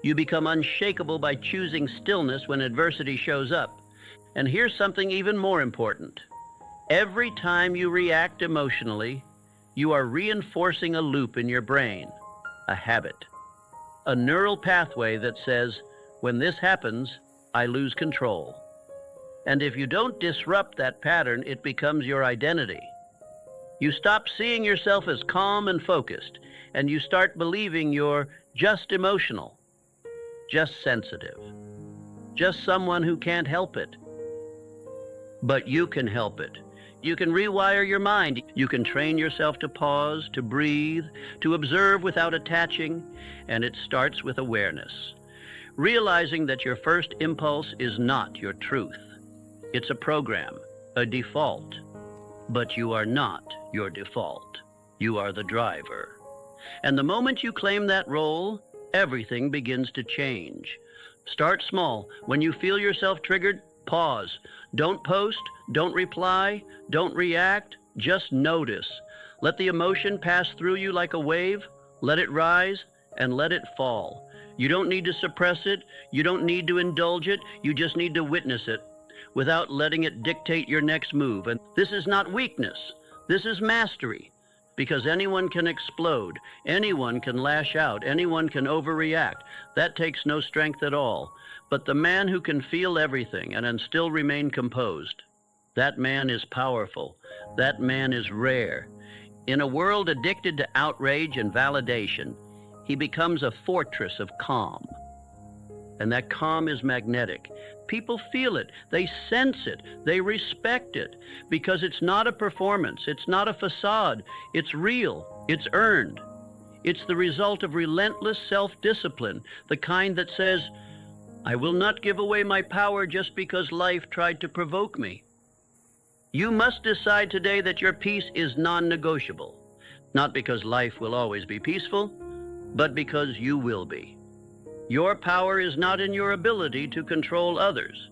You become unshakable by choosing stillness when adversity shows up. And here's something even more important. Every time you react emotionally, you are reinforcing a loop in your brain, a habit, a neural pathway that says, when this happens, I lose control. And if you don't disrupt that pattern, it becomes your identity. You stop seeing yourself as calm and focused, and you start believing you're just emotional. Just sensitive, just someone who can't help it. But you can help it. You can rewire your mind. You can train yourself to pause, to breathe, to observe without attaching, and it starts with awareness. Realizing that your first impulse is not your truth. It's a program, a default. But you are not your default. You are the driver. And the moment you claim that role, everything begins to change. Start small. When you feel yourself triggered, pause. Don't post, don't reply, don't react, just notice. Let the emotion pass through you like a wave, let it rise, and let it fall. You don't need to suppress it, you don't need to indulge it, you just need to witness it without letting it dictate your next move. And this is not weakness, this is mastery. Because anyone can explode, anyone can lash out, anyone can overreact. That takes no strength at all. But the man who can feel everything and then still remain composed, that man is powerful. That man is rare. In a world addicted to outrage and validation, he becomes a fortress of calm. And that calm is magnetic. People feel it, they sense it, they respect it, because it's not a performance, it's not a facade, it's real, it's earned. It's the result of relentless self-discipline, the kind that says, I will not give away my power just because life tried to provoke me. You must decide today that your peace is non-negotiable, not because life will always be peaceful, but because you will be. Your power is not in your ability to control others.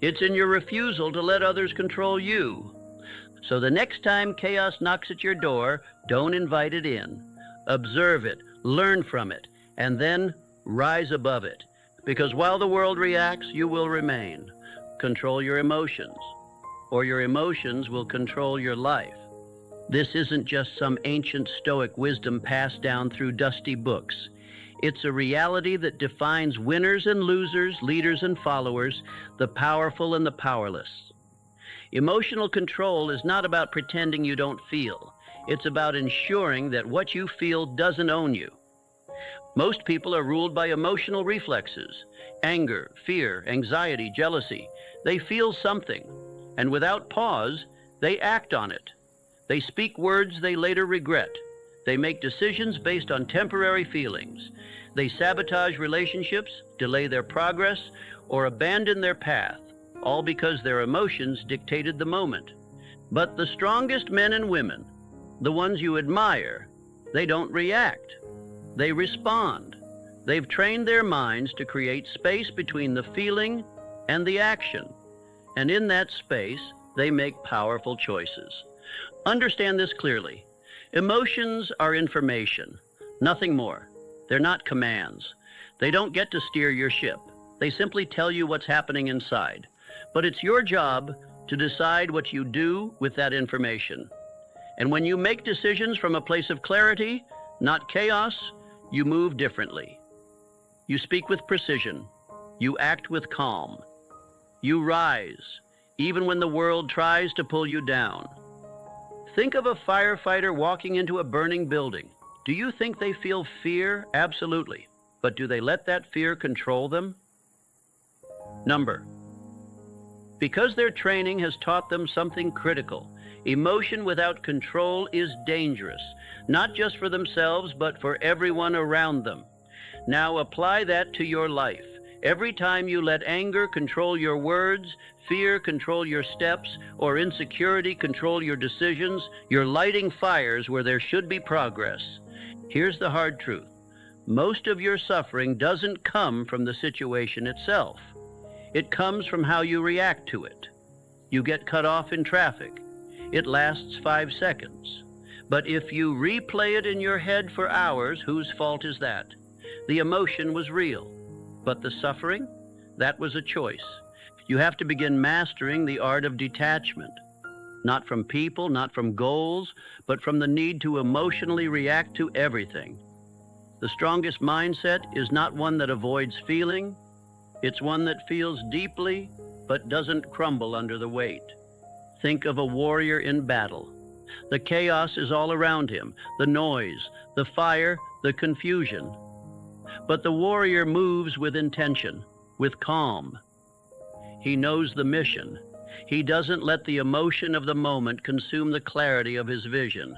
It's in your refusal to let others control you. So the next time chaos knocks at your door, don't invite it in. Observe it, learn from it, and then rise above it. Because while the world reacts, you will remain. Control your emotions, or your emotions will control your life. This isn't just some ancient Stoic wisdom passed down through dusty books. It's a reality that defines winners and losers, leaders and followers, the powerful and the powerless. Emotional control is not about pretending you don't feel. It's about ensuring that what you feel doesn't own you. Most people are ruled by emotional reflexes: anger, fear, anxiety, jealousy. They feel something, and without pause, they act on it. They speak words they later regret. They make decisions based on temporary feelings. They sabotage relationships, delay their progress, or abandon their path, all because their emotions dictated the moment. But the strongest men and women, the ones you admire, they don't react. They respond. They've trained their minds to create space between the feeling and the action. And in that space, they make powerful choices. Understand this clearly. Emotions are information, nothing more. They're not commands. They don't get to steer your ship. They simply tell you what's happening inside. But it's your job to decide what you do with that information. And when you make decisions from a place of clarity, not chaos, you move differently. You speak with precision. You act with calm. You rise, even when the world tries to pull you down. Think of a firefighter walking into a burning building. Do you think they feel fear? Absolutely. But do they let that fear control them? Because their training has taught them something critical. Emotion without control is dangerous, not just for themselves, but for everyone around them. Now apply that to your life. Every time you let anger control your words, fear control your steps, or insecurity control your decisions, you're lighting fires where there should be progress. Here's the hard truth. Most of your suffering doesn't come from the situation itself. It comes from how you react to it. You get cut off in traffic. It lasts 5 seconds. But if you replay it in your head for hours, whose fault is that? The emotion was real. But the suffering? That was a choice. You have to begin mastering the art of detachment. Not from people, not from goals, but from the need to emotionally react to everything. The strongest mindset is not one that avoids feeling. It's one that feels deeply, but doesn't crumble under the weight. Think of a warrior in battle. The chaos is all around him, the noise, the fire, the confusion. But the warrior moves with intention, with calm. He knows the mission. He doesn't let the emotion of the moment consume the clarity of his vision.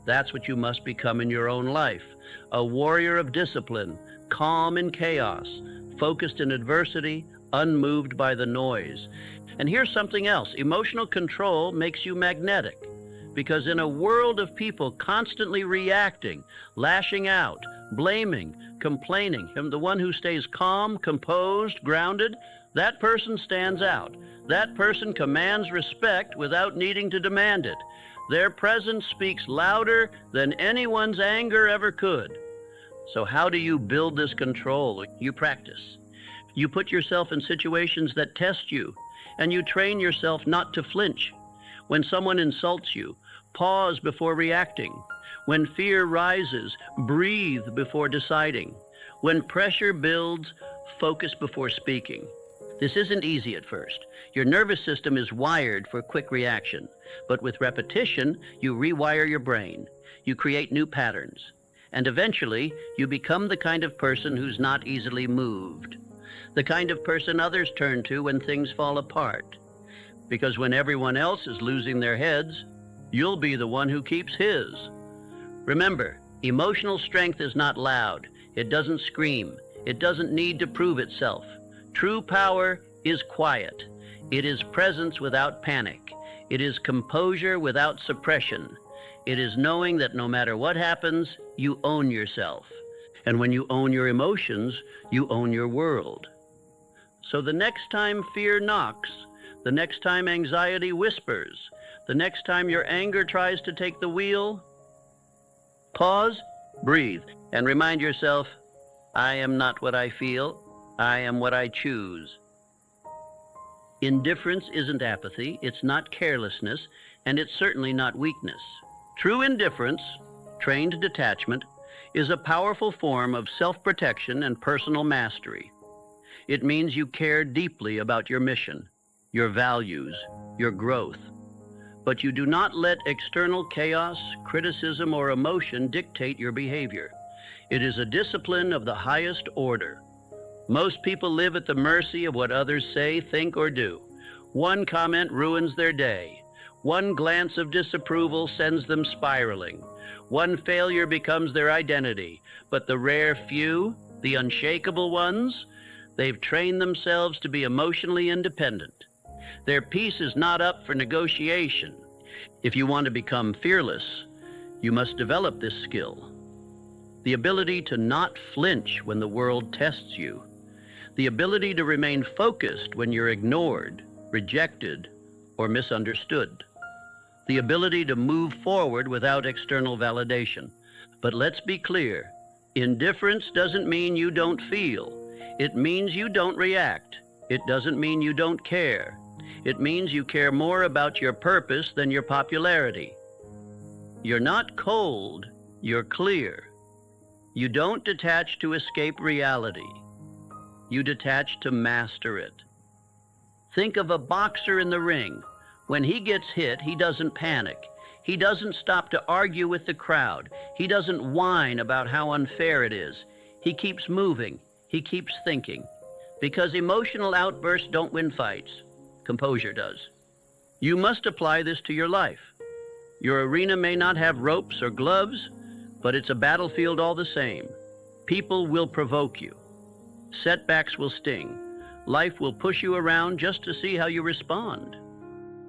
That's what you must become in your own life. A warrior of discipline, calm in chaos, focused in adversity, unmoved by the noise. And here's something else. Emotional control makes you magnetic. Because in a world of people constantly reacting, lashing out, blaming, complaining, the one who stays calm, composed, grounded, that person stands out. That person commands respect without needing to demand it. Their presence speaks louder than anyone's anger ever could. So how do you build this control? You practice. You put yourself in situations that test you, and you train yourself not to flinch. When someone insults you, pause before reacting. When fear rises, breathe before deciding. When pressure builds, focus before speaking. This isn't easy at first. Your nervous system is wired for quick reaction, but with repetition, you rewire your brain. You create new patterns. And eventually, you become the kind of person who's not easily moved, the kind of person others turn to when things fall apart. Because when everyone else is losing their heads, you'll be the one who keeps his. Remember, emotional strength is not loud. It doesn't scream. It doesn't need to prove itself. True power is quiet. It is presence without panic. It is composure without suppression. It is knowing that no matter what happens, you own yourself. And when you own your emotions, you own your world. So the next time fear knocks, the next time anxiety whispers, the next time your anger tries to take the wheel, pause, breathe, and remind yourself, I am not what I feel, I am what I choose. Indifference isn't apathy, it's not carelessness, and it's certainly not weakness. True indifference, trained detachment, is a powerful form of self-protection and personal mastery. It means you care deeply about your mission, your values, your growth. But you do not let external chaos, criticism, or emotion dictate your behavior. It is a discipline of the highest order. Most people live at the mercy of what others say, think, or do. One comment ruins their day. One glance of disapproval sends them spiraling. One failure becomes their identity. But the rare few, the unshakable ones, they've trained themselves to be emotionally independent. Their peace is not up for negotiation. If you want to become fearless, you must develop this skill. The ability to not flinch when the world tests you. The ability to remain focused when you're ignored, rejected, or misunderstood. The ability to move forward without external validation. But let's be clear, indifference doesn't mean you don't feel. It means you don't react. It doesn't mean you don't care. It means you care more about your purpose than your popularity. You're not cold, you're clear. You don't detach to escape reality. You detach to master it. Think of a boxer in the ring. When he gets hit, he doesn't panic. He doesn't stop to argue with the crowd. He doesn't whine about how unfair it is. He keeps moving. He keeps thinking. Because emotional outbursts don't win fights. Composure does. You must apply this to your life. Your arena may not have ropes or gloves, but it's a battlefield all the same. People will provoke you. Setbacks will sting. Life will push you around just to see how you respond.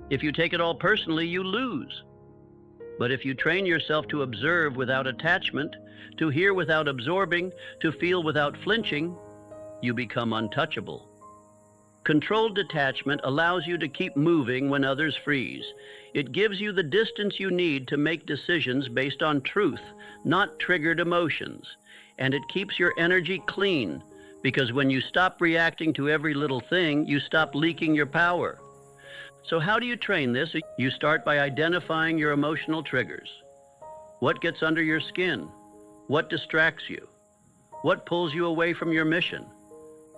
If you take it all personally, you lose. But if you train yourself to observe without attachment, to hear without absorbing, to feel without flinching, you become untouchable. Controlled detachment allows you to keep moving when others freeze. It gives you the distance you need to make decisions based on truth, not triggered emotions. And it keeps your energy clean, because when you stop reacting to every little thing, you stop leaking your power. So how do you train this? You start by identifying your emotional triggers. What gets under your skin? What distracts you? What pulls you away from your mission?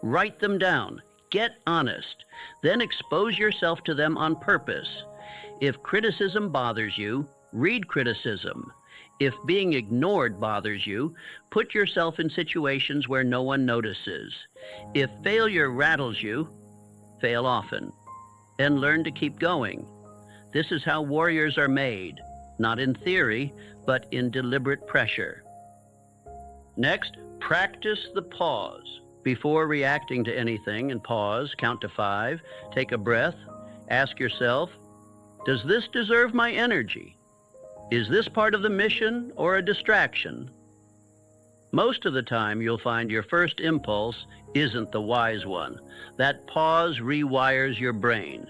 Write them down. Get honest. Then expose yourself to them on purpose. If criticism bothers you, read criticism. If being ignored bothers you, put yourself in situations where no one notices. If failure rattles you, fail often. And learn to keep going. This is how warriors are made, not in theory, but in deliberate pressure. Next, practice the pause. Before reacting to anything, and pause, count to 5, take a breath, ask yourself, does this deserve my energy? Is this part of the mission or a distraction? Most of the time, you'll find your first impulse isn't the wise one. That pause rewires your brain.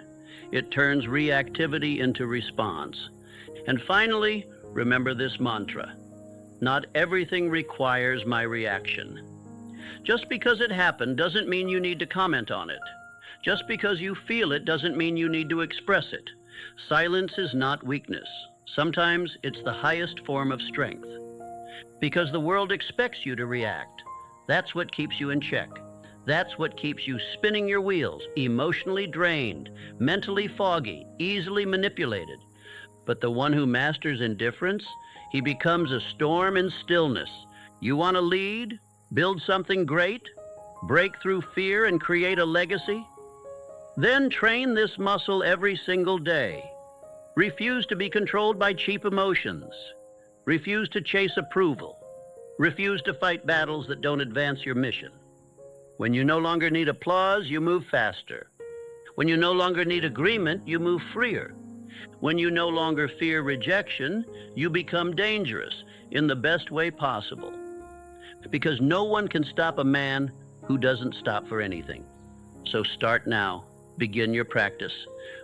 It turns reactivity into response. And finally, remember this mantra. Not everything requires my reaction. Just because it happened doesn't mean you need to comment on it. Just because you feel it doesn't mean you need to express it. Silence is not weakness. Sometimes it's the highest form of strength. Because the world expects you to react. That's what keeps you in check. That's what keeps you spinning your wheels, emotionally drained, mentally foggy, easily manipulated. But the one who masters indifference, He becomes a storm in stillness. You want to lead, build something great, break through fear and create a legacy? Then train this muscle every single day. Refuse to be controlled by cheap emotions. Refuse to chase approval. Refuse to fight battles that don't advance your mission. When you no longer need applause, you move faster. When you no longer need agreement, you move freer. When you no longer fear rejection, you become dangerous in the best way possible. Because no one can stop a man who doesn't stop for anything. So start now. Begin your practice.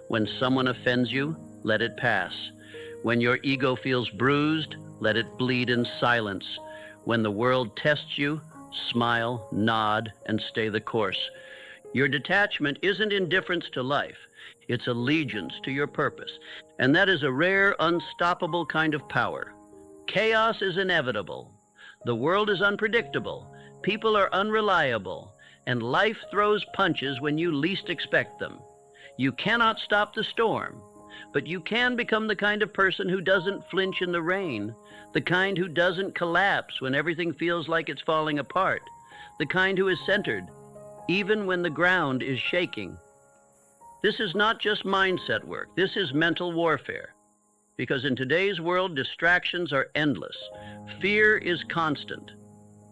When someone offends you, let it pass. When your ego feels bruised, let it bleed in silence. When the world tests you, smile, nod, and stay the course. Your detachment isn't indifference to life. It's allegiance to your purpose. And that is a rare, unstoppable kind of power. Chaos is inevitable. The world is unpredictable. People are unreliable. And life throws punches when you least expect them. You cannot stop the storm, but you can become the kind of person who doesn't flinch in the rain, the kind who doesn't collapse when everything feels like it's falling apart, the kind who is centered, even when the ground is shaking. This is not just mindset work. This is mental warfare. Because in today's world, distractions are endless. Fear is constant.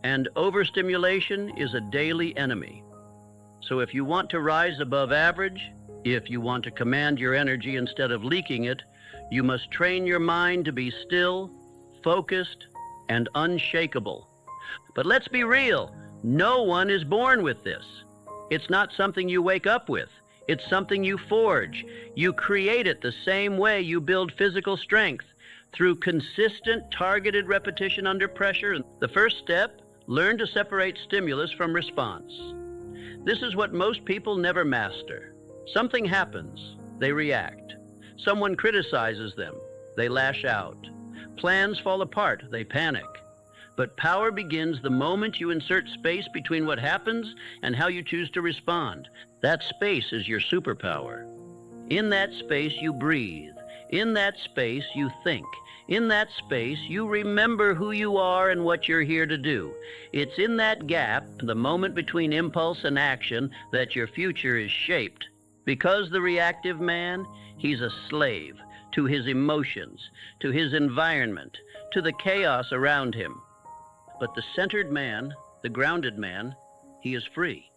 And overstimulation is a daily enemy. So if you want to rise above average, if you want to command your energy instead of leaking it, you must train your mind to be still, focused, and unshakable. But let's be real. No one is born with this. It's not something you wake up with. It's something you forge. You create it the same way you build physical strength, through consistent, targeted repetition under pressure. The first step, learn to separate stimulus from response. This is what most people never master. Something happens, they react. Someone criticizes them, they lash out. Plans fall apart, they panic. But power begins the moment you insert space between what happens and how you choose to respond. That space is your superpower. In that space, you breathe. In that space, you think. In that space, you remember who you are and what you're here to do. It's in that gap, the moment between impulse and action, that your future is shaped. Because the reactive man, he's a slave to his emotions, to his environment, to the chaos around him. But the centered man, the grounded man, he is free.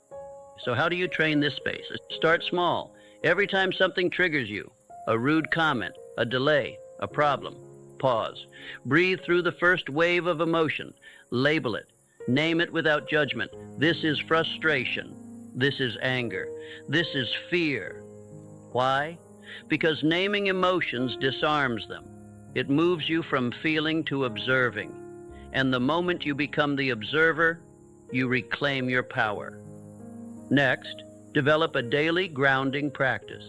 So how do you train this space? Start small. Every time something triggers you, a rude comment, a delay, a problem, pause. Breathe through the first wave of emotion. Label it. Name it without judgment. This is frustration. This is anger. This is fear. Why? Because naming emotions disarms them. It moves you from feeling to observing. And the moment you become the observer, you reclaim your power. Next, develop a daily grounding practice.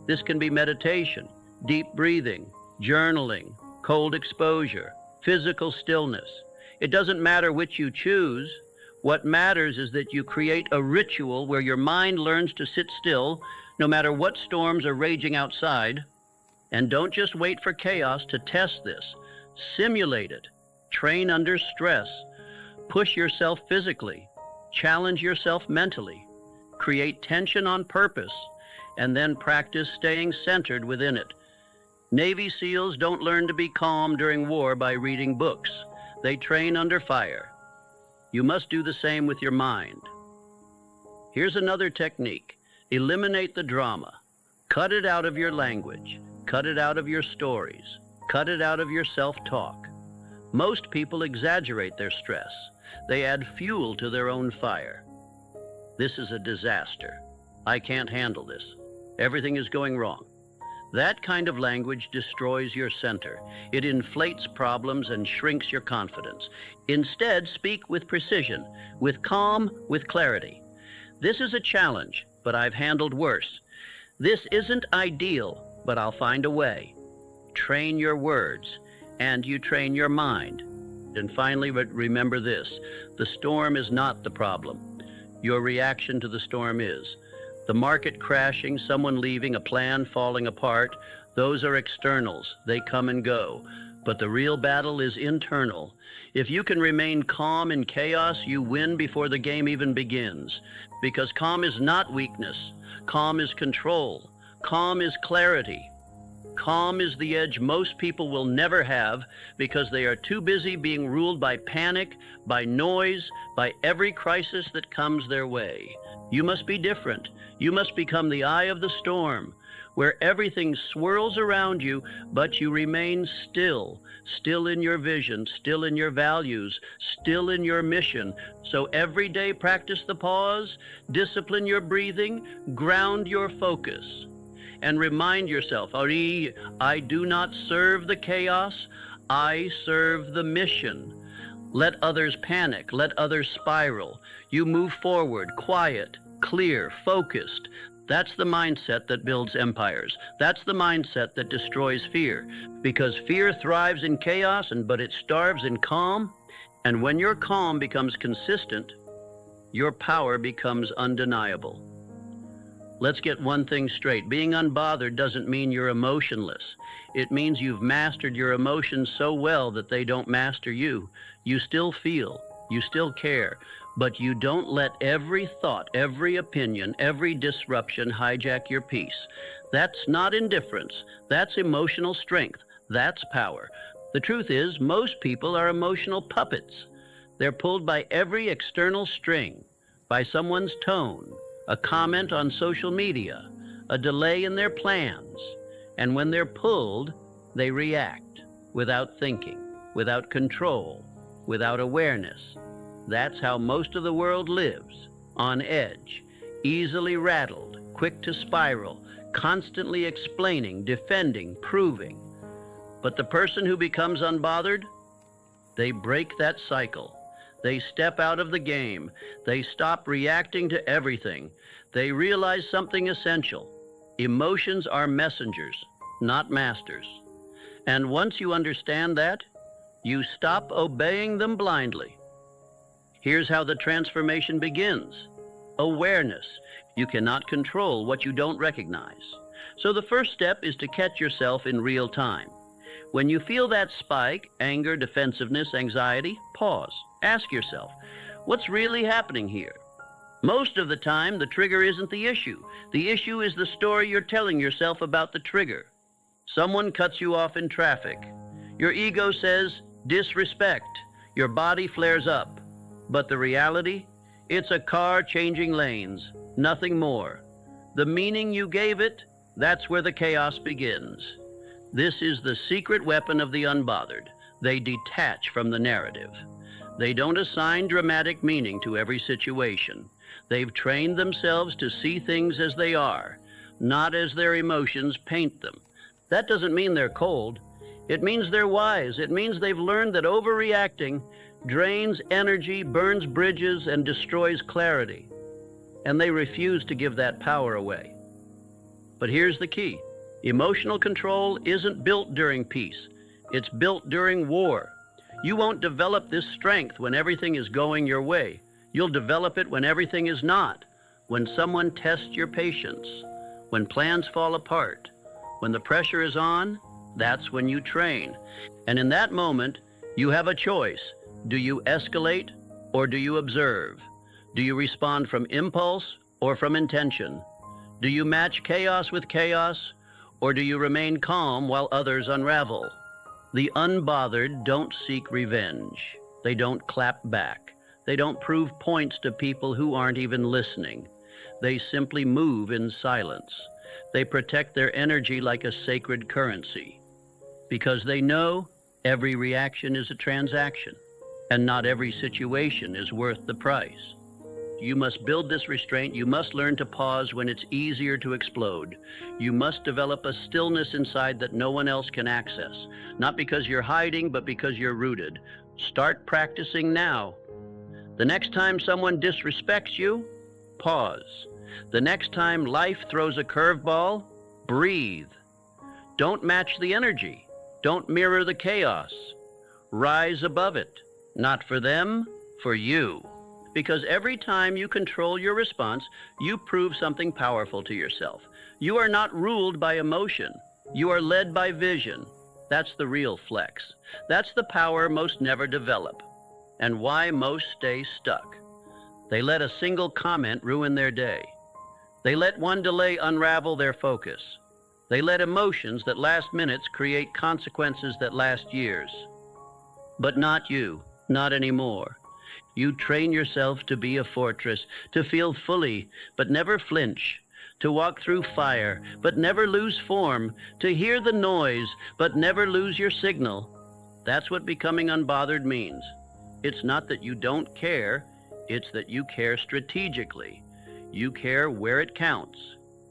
This can be meditation, deep breathing, journaling, cold exposure, physical stillness. It doesn't matter which you choose. What matters is that you create a ritual where your mind learns to sit still no matter what storms are raging outside. And don't just wait for chaos to test this. Simulate it. Train under stress. Push yourself physically. Challenge yourself mentally. Create tension on purpose, and then practice staying centered within it. Navy SEALs don't learn to be calm during war by reading books. They train under fire. You must do the same with your mind. Here's another technique. Eliminate the drama. Cut it out of your language. Cut it out of your stories. Cut it out of your self-talk. Most people exaggerate their stress. They add fuel to their own fire. This is a disaster. I can't handle this. Everything is going wrong. That kind of language destroys your center. It inflates problems and shrinks your confidence. Instead, speak with precision, with calm, with clarity. This is a challenge, but I've handled worse. This isn't ideal, but I'll find a way. Train your words, and you train your mind. And finally, remember this. The storm is not the problem. Your reaction to the storm is. The market crashing, someone leaving, a plan falling apart, those are externals. They come and go. But the real battle is internal. If you can remain calm in chaos, you win before the game even begins. Because calm is not weakness. Calm is control. Calm is clarity. Calm is the edge most people will never have because they are too busy being ruled by panic, by noise, by every crisis that comes their way. You must be different. You must become the eye of the storm, where everything swirls around you, but you remain still, still in your vision, still in your values, still in your mission. So every day practice the pause, discipline your breathing, ground your focus, and remind yourself, Ari, I do not serve the chaos, I serve the mission. Let others panic, let others spiral. You move forward, quiet, clear, focused. That's the mindset that builds empires. That's the mindset that destroys fear. Because fear thrives in chaos, but it starves in calm. And when your calm becomes consistent, your power becomes undeniable. Let's get one thing straight. Being unbothered doesn't mean you're emotionless. It means you've mastered your emotions so well that they don't master you. You still feel, you still care, but you don't let every thought, every opinion, every disruption hijack your peace. That's not indifference. That's emotional strength. That's power. The truth is, most people are emotional puppets. They're pulled by every external string, by someone's tone, a comment on social media, a delay in their plans. And when they're pulled, they react without thinking, without control, without awareness. That's how most of the world lives, on edge, easily rattled, quick to spiral, constantly explaining, defending, proving. But the person who becomes unbothered, they break that cycle. They step out of the game. They stop reacting to everything. They realize something essential. Emotions are messengers, not masters. And once you understand that, you stop obeying them blindly. Here's how the transformation begins. Awareness. You cannot control what you don't recognize. So the first step is to catch yourself in real time. When you feel that spike, anger, defensiveness, anxiety, pause. Ask yourself, what's really happening here? Most of the time, the trigger isn't the issue. The issue is the story you're telling yourself about the trigger. Someone cuts you off in traffic. Your ego says, disrespect. Your body flares up. But the reality? It's a car changing lanes, nothing more. The meaning you gave it, that's where the chaos begins. This is the secret weapon of the unbothered. They detach from the narrative. They don't assign dramatic meaning to every situation. They've trained themselves to see things as they are, not as their emotions paint them. That doesn't mean they're cold. It means they're wise. It means they've learned that overreacting drains energy, burns bridges, and destroys clarity. And they refuse to give that power away. But here's the key. Emotional control isn't built during peace. It's built during war. You won't develop this strength when everything is going your way. You'll develop it when everything is not. When someone tests your patience. When plans fall apart. When the pressure is on, that's when you train. And in that moment, you have a choice. Do you escalate or do you observe? Do you respond from impulse or from intention? Do you match chaos with chaos or do you remain calm while others unravel? The unbothered don't seek revenge. They don't clap back. They don't prove points to people who aren't even listening. They simply move in silence. They protect their energy like a sacred currency because they know every reaction is a transaction. And not every situation is worth the price. You must build this restraint. You must learn to pause when it's easier to explode. You must develop a stillness inside that no one else can access. Not because you're hiding, but because you're rooted. Start practicing now. The next time someone disrespects you, pause. The next time life throws a curveball, breathe. Don't match the energy. Don't mirror the chaos. Rise above it. Not for them, for you. Because every time you control your response, you prove something powerful to yourself. You are not ruled by emotion. You are led by vision. That's the real flex. That's the power most never develop, and why most stay stuck. They let a single comment ruin their day. They let one delay unravel their focus. They let emotions that last minutes create consequences that last years. But not you, not anymore. You train yourself to be a fortress, to feel fully, but never flinch, to walk through fire, but never lose form, to hear the noise, but never lose your signal. That's what becoming unbothered means. It's not that you don't care, it's that you care strategically. You care where it counts.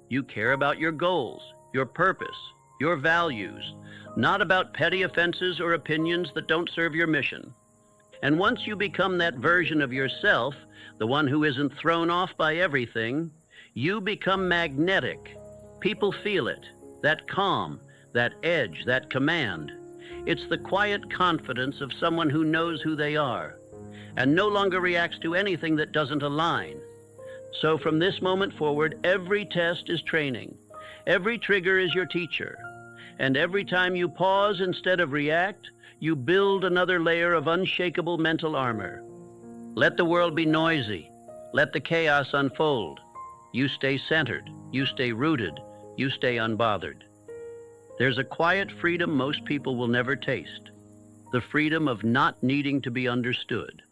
You care about your goals, your purpose, your values, not about petty offenses or opinions that don't serve your mission. And once you become that version of yourself, the one who isn't thrown off by everything, you become magnetic. People feel it, that calm, that edge, that command. It's the quiet confidence of someone who knows who they are and no longer reacts to anything that doesn't align. So from this moment forward, every test is training. Every trigger is your teacher. And every time you pause instead of react, you build another layer of unshakable mental armor. Let the world be noisy. Let the chaos unfold. You stay centered. You stay rooted. You stay unbothered. There's a quiet freedom most people will never taste. The freedom of not needing to be understood.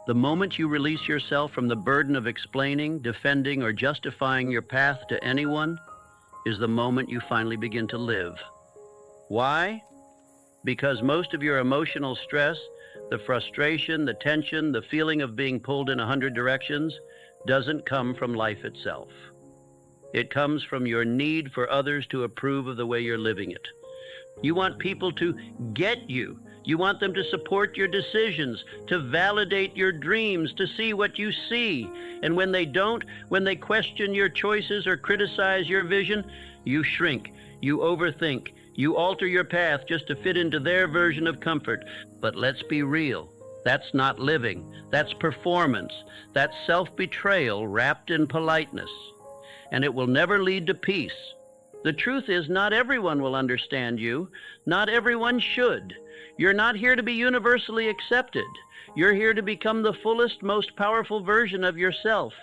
The moment you release yourself from the burden of explaining, defending, or justifying your path to anyone is the moment you finally begin to live. Why? Because most of your emotional stress, the frustration, the tension, the feeling of being pulled in 100 directions, doesn't come from life itself. It comes from your need for others to approve of the way you're living it. You want people to get you. You want them to support your decisions, to validate your dreams, to see what you see. And when they don't, when they question your choices or criticize your vision, you shrink, you overthink, you alter your path just to fit into their version of comfort. But let's be real. That's not living. That's performance. That's self-betrayal wrapped in politeness. And it will never lead to peace. The truth is, not everyone will understand you. Not everyone should. You're not here to be universally accepted. You're here to become the fullest, most powerful version of yourself.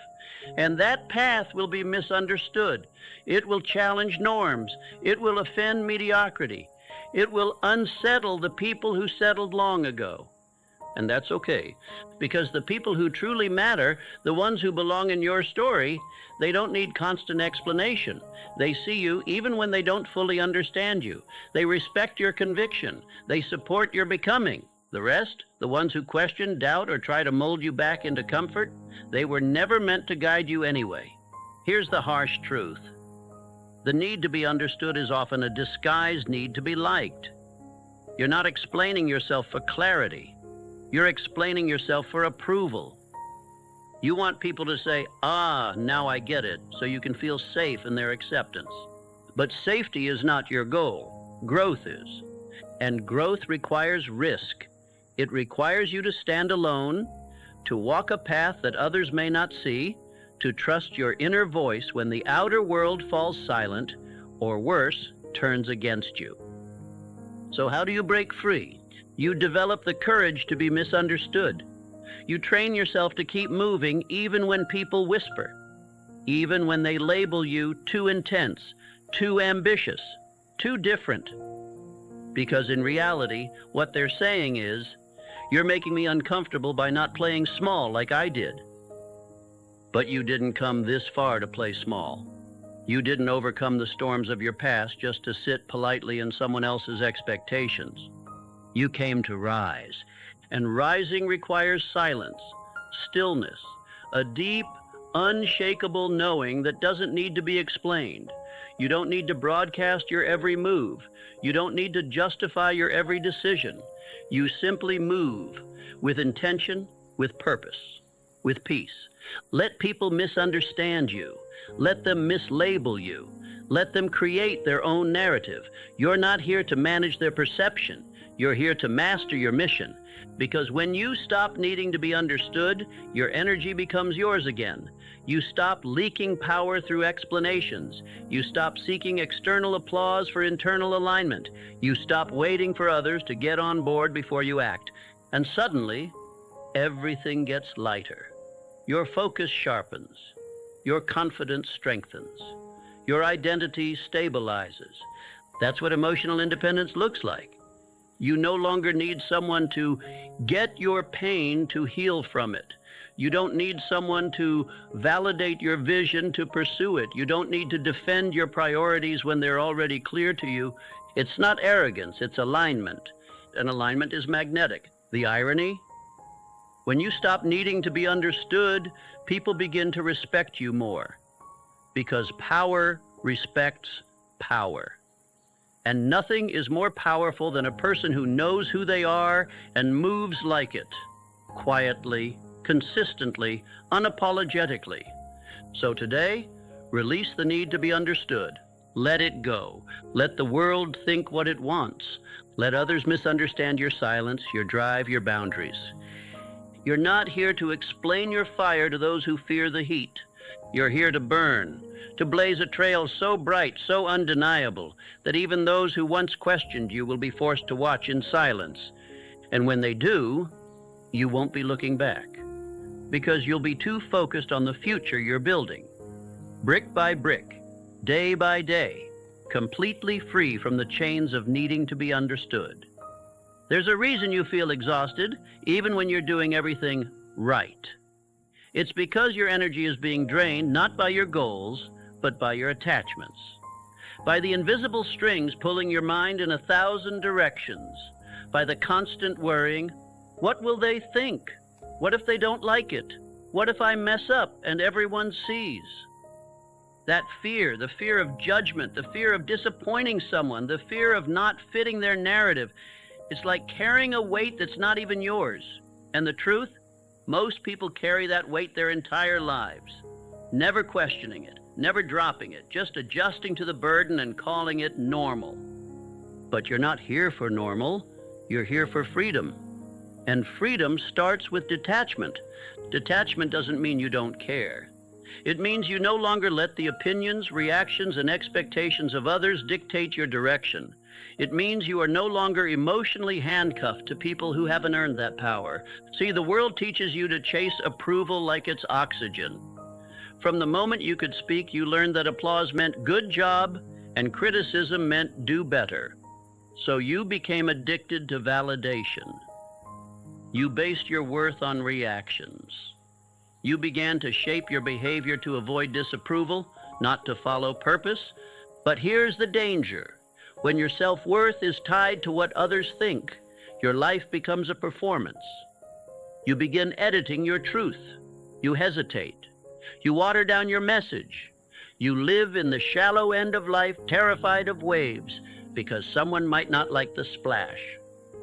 And that path will be misunderstood. It will challenge norms. It will offend mediocrity. It will unsettle the people who settled long ago. And that's okay, because the people who truly matter, the ones who belong in your story, they don't need constant explanation. They see you even when they don't fully understand you. They respect your conviction. They support your becoming. The rest, the ones who question, doubt, or try to mold you back into comfort, they were never meant to guide you anyway. Here's the harsh truth. The need to be understood is often a disguised need to be liked. You're not explaining yourself for clarity. You're explaining yourself for approval. You want people to say, "Ah, now I get it," so you can feel safe in their acceptance. But safety is not your goal. Growth is. And growth requires risk. It requires you to stand alone, to walk a path that others may not see, to trust your inner voice when the outer world falls silent, or worse, turns against you. So how do you break free? You develop the courage to be misunderstood. You train yourself to keep moving even when people whisper, even when they label you too intense, too ambitious, too different. Because in reality, what they're saying is, "You're making me uncomfortable by not playing small like I did." But you didn't come this far to play small. You didn't overcome the storms of your past just to sit politely in someone else's expectations. You came to rise, and rising requires silence, stillness, a deep, unshakable knowing that doesn't need to be explained. You don't need to broadcast your every move. You don't need to justify your every decision. You simply move with intention, with purpose, with peace. Let people misunderstand you. Let them mislabel you. Let them create their own narrative. You're not here to manage their perception. You're here to master your mission. Because when you stop needing to be understood, your energy becomes yours again. You stop leaking power through explanations. You stop seeking external applause for internal alignment. You stop waiting for others to get on board before you act. And suddenly, everything gets lighter. Your focus sharpens. Your confidence strengthens. Your identity stabilizes. That's what emotional independence looks like. You no longer need someone to get your pain to heal from it. You don't need someone to validate your vision to pursue it. You don't need to defend your priorities when they're already clear to you. It's not arrogance, it's alignment. And alignment is magnetic. The irony? When you stop needing to be understood, people begin to respect you more. Because power respects power. And nothing is more powerful than a person who knows who they are and moves like it, quietly, consistently, unapologetically. So today, release the need to be understood. Let it go. Let the world think what it wants. Let others misunderstand your silence, your drive, your boundaries. You're not here to explain your fire to those who fear the heat. You're here to burn, to blaze a trail so bright, so undeniable, that even those who once questioned you will be forced to watch in silence. And when they do, you won't be looking back, because you'll be too focused on the future you're building. Brick by brick, day by day, completely free from the chains of needing to be understood. There's a reason you feel exhausted, even when you're doing everything right. It's because your energy is being drained not by your goals, but by your attachments. By the invisible strings pulling your mind in 1,000 directions. By the constant worrying, what will they think? What if they don't like it? What if I mess up and everyone sees? That fear, the fear of judgment, the fear of disappointing someone, the fear of not fitting their narrative, it's like carrying a weight that's not even yours. And the truth? Most people carry that weight their entire lives, never questioning it, never dropping it, just adjusting to the burden and calling it normal. But you're not here for normal, you're here for freedom. And freedom starts with detachment. Detachment doesn't mean you don't care. It means you no longer let the opinions, reactions, and expectations of others dictate your direction. It means you are no longer emotionally handcuffed to people who haven't earned that power. See, the world teaches you to chase approval like it's oxygen. From the moment you could speak, you learned that applause meant good job and criticism meant do better. So you became addicted to validation. You based your worth on reactions. You began to shape your behavior to avoid disapproval, not to follow purpose. But here's the danger. When your self-worth is tied to what others think, your life becomes a performance. You begin editing your truth. You hesitate. You water down your message. You live in the shallow end of life, terrified of waves, because someone might not like the splash.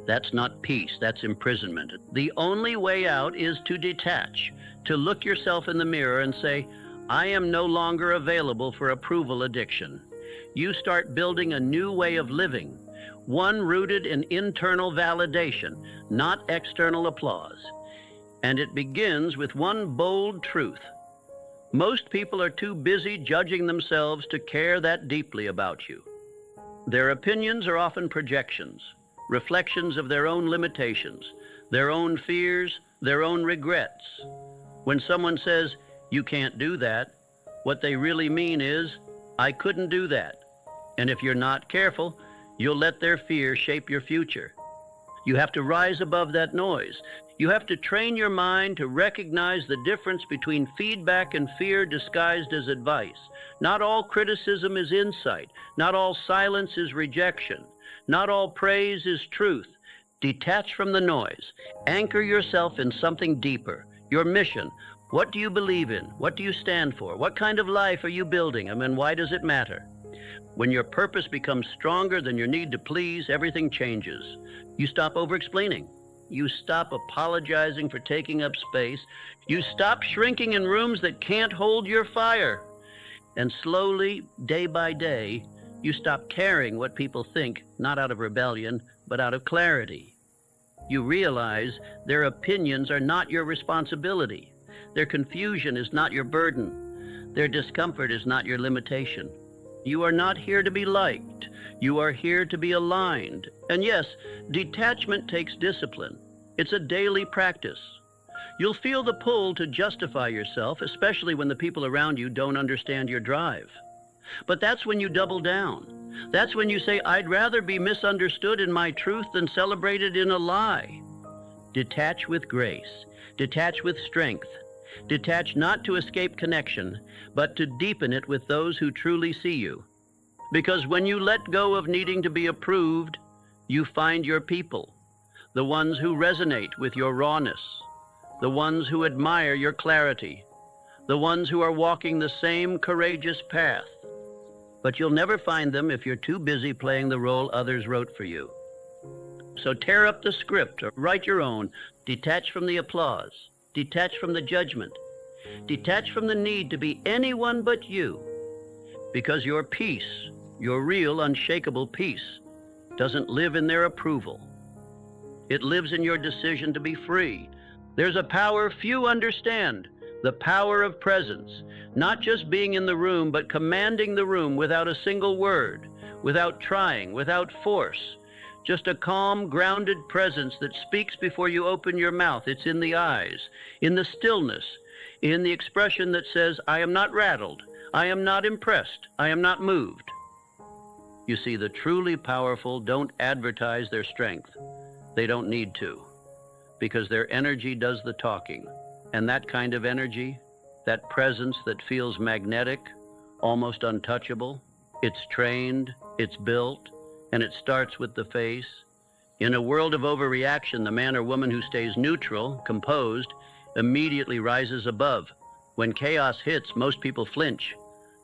That's not peace, that's imprisonment. The only way out is to detach, to look yourself in the mirror and say, I am no longer available for approval addiction. You start building a new way of living, one rooted in internal validation, not external applause. And it begins with one bold truth. Most people are too busy judging themselves to care that deeply about you. Their opinions are often projections, reflections of their own limitations, their own fears, their own regrets. When someone says, you can't do that, what they really mean is, I couldn't do that. And if you're not careful, you'll let their fear shape your future. You have to rise above that noise. You have to train your mind to recognize the difference between feedback and fear disguised as advice. Not all criticism is insight. Not all silence is rejection. Not all praise is truth. Detach from the noise. Anchor yourself in something deeper. Your mission. What do you believe in? What do you stand for? What kind of life are you building? And why does it matter? When your purpose becomes stronger than your need to please, everything changes. You stop over-explaining. You stop apologizing for taking up space. You stop shrinking in rooms that can't hold your fire. And slowly, day by day, you stop caring what people think, not out of rebellion, but out of clarity. You realize their opinions are not your responsibility. Their confusion is not your burden. Their discomfort is not your limitation. You are not here to be liked. You are here to be aligned. And yes, detachment takes discipline. It's a daily practice. You'll feel the pull to justify yourself, especially when the people around you don't understand your drive. But that's when you double down. That's when you say, I'd rather be misunderstood in my truth than celebrated in a lie. Detach with grace. Detach with strength. Detach not to escape connection, but to deepen it with those who truly see you. Because when you let go of needing to be approved, you find your people, the ones who resonate with your rawness, the ones who admire your clarity, the ones who are walking the same courageous path. But you'll never find them if you're too busy playing the role others wrote for you. So tear up the script or write your own. Detach from the applause. Detach from the judgment. Detach from the need to be anyone but you. Because your peace, your real unshakable peace, doesn't live in their approval. It lives in your decision to be free. There's a power few understand, the power of presence, not just being in the room, but commanding the room without a single word, without trying, without force. Just a calm, grounded presence that speaks before you open your mouth. It's in the eyes, in the stillness, in the expression that says, I am not rattled, I am not impressed, I am not moved. You see, the truly powerful don't advertise their strength. They don't need to, because their energy does the talking. And that kind of energy, that presence that feels magnetic, almost untouchable, it's trained, it's built, and it starts with the face. In a world of overreaction, the man or woman who stays neutral, composed, immediately rises above. When chaos hits, most people flinch.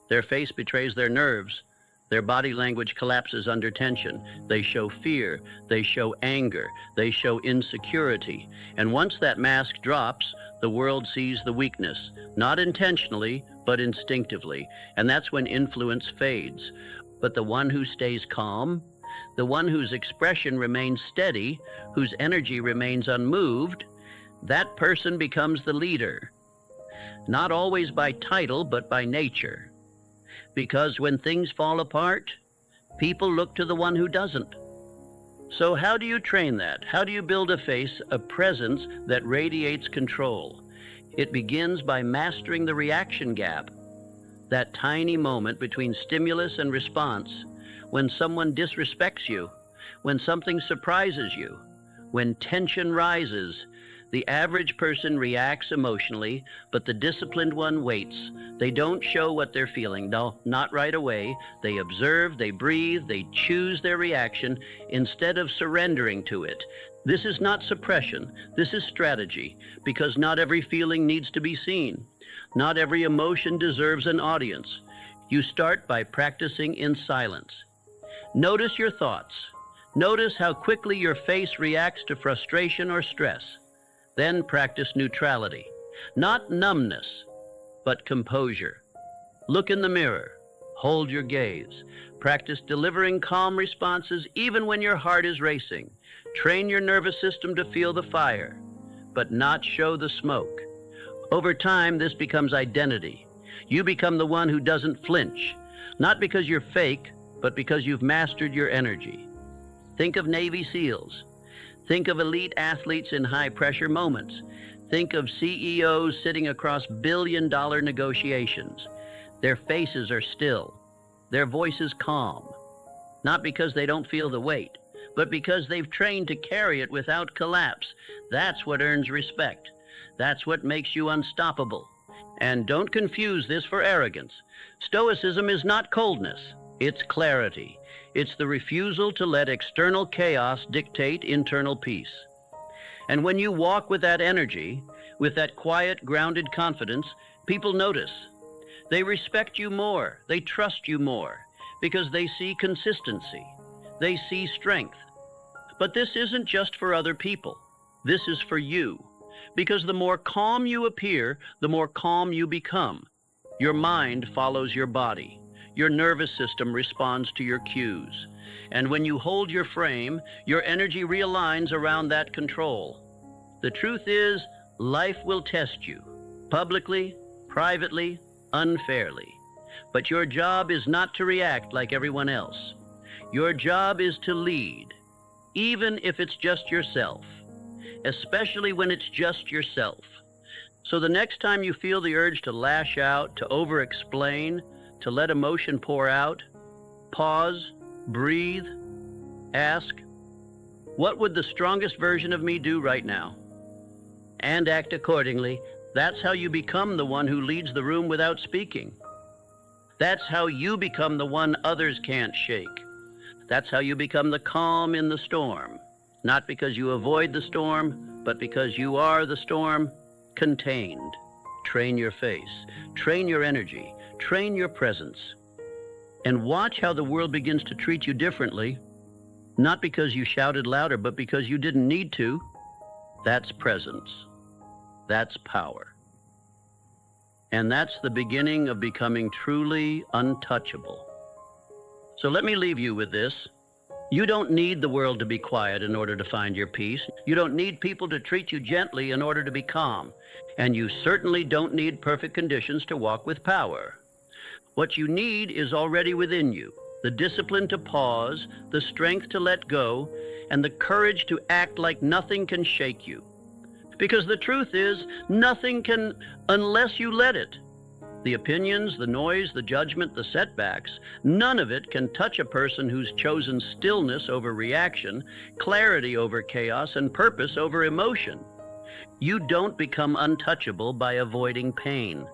Their face betrays their nerves. Their body language collapses under tension. They show fear, they show anger, they show insecurity. And once that mask drops, the world sees the weakness, not intentionally, but instinctively. And that's when influence fades. But the one who stays calm, the one whose expression remains steady, whose energy remains unmoved, that person becomes the leader. Not always by title, but by nature. Because when things fall apart, people look to the one who doesn't. So how do you train that? How do you build a face, a presence that radiates control? It begins by mastering the reaction gap, that tiny moment between stimulus and response, when someone disrespects you, when something surprises you, when tension rises. The average person reacts emotionally, but the disciplined one waits. They don't show what they're feeling. No, not right away. They observe, they breathe, they choose their reaction instead of surrendering to it. This is not suppression. This is strategy, because not every feeling needs to be seen. Not every emotion deserves an audience. You start by practicing in silence. Notice your thoughts. Notice how quickly your face reacts to frustration or stress. Then practice neutrality, not numbness, but composure. Look in the mirror, hold your gaze. Practice delivering calm responses even when your heart is racing. Train your nervous system to feel the fire, but not show the smoke. Over time, this becomes identity. You become the one who doesn't flinch, not because you're fake, but because you've mastered your energy. Think of Navy SEALs. Think of elite athletes in high-pressure moments. Think of CEOs sitting across billion-dollar negotiations. Their faces are still. Their voices calm. Not because they don't feel the weight, but because they've trained to carry it without collapse. That's what earns respect. That's what makes you unstoppable. And don't confuse this for arrogance. Stoicism is not coldness. It's clarity. It's the refusal to let external chaos dictate internal peace. And when you walk with that energy, with that quiet, grounded confidence, people notice. They respect you more. They trust you more because they see consistency. They see strength. But this isn't just for other people. This is for you. Because the more calm you appear, the more calm you become. Your mind follows your body. your nervous system responds to your cues. And when you hold your frame, your energy realigns around that control. The truth is, life will test you, publicly, privately, unfairly. But your job is not to react like everyone else. Your job is to lead, even if it's just yourself, especially when it's just yourself. So the next time you feel the urge to lash out, to over-explain, to let emotion pour out, pause, breathe, ask, what would the strongest version of me do right now? And act accordingly. That's how you become the one who leads the room without speaking. That's how you become the one others can't shake. That's how you become the calm in the storm. Not because you avoid the storm, but because you are the storm, contained. Train your face, train your energy, train your presence. And watch how the world begins to treat you differently, not because you shouted louder, but because you didn't need to. That's presence. That's power. And that's the beginning of becoming truly untouchable. So let me leave you with this. You don't need the world to be quiet in order to find your peace. You don't need people to treat you gently in order to be calm. And you certainly don't need perfect conditions to walk with power. What you need is already within you. The discipline to pause, the strength to let go, and the courage to act like nothing can shake you. Because the truth is, nothing can unless you let it. The opinions, the noise, the judgment, the setbacks, none of it can touch a person who's chosen stillness over reaction, clarity over chaos, and purpose over emotion. You don't become untouchable by avoiding pain.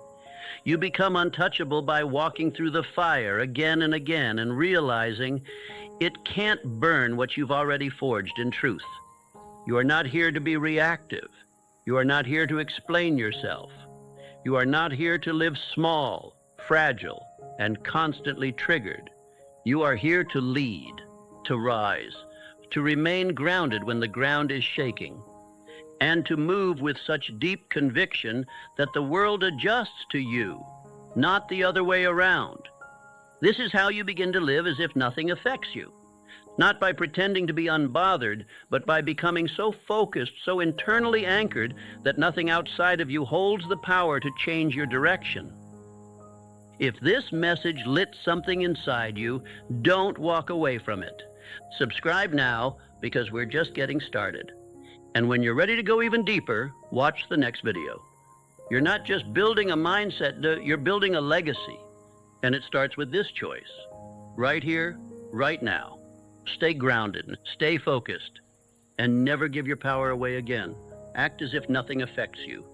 You become untouchable by walking through the fire again and again and realizing it can't burn what you've already forged in truth. You are not here to be reactive. You are not here to explain yourself. You are not here to live small, fragile, and constantly triggered. You are here to lead, to rise, to remain grounded when the ground is shaking, and to move with such deep conviction that the world adjusts to you, not the other way around. This is how you begin to live as if nothing affects you. Not by pretending to be unbothered, but by becoming so focused, so internally anchored, that nothing outside of you holds the power to change your direction. If this message lit something inside you, don't walk away from it. Subscribe now, because we're just getting started. And when you're ready to go even deeper, watch the next video. You're not just building a mindset, you're building a legacy. And it starts with this choice. Right here, right now. Stay grounded, stay focused, and never give your power away again. Act as if nothing affects you.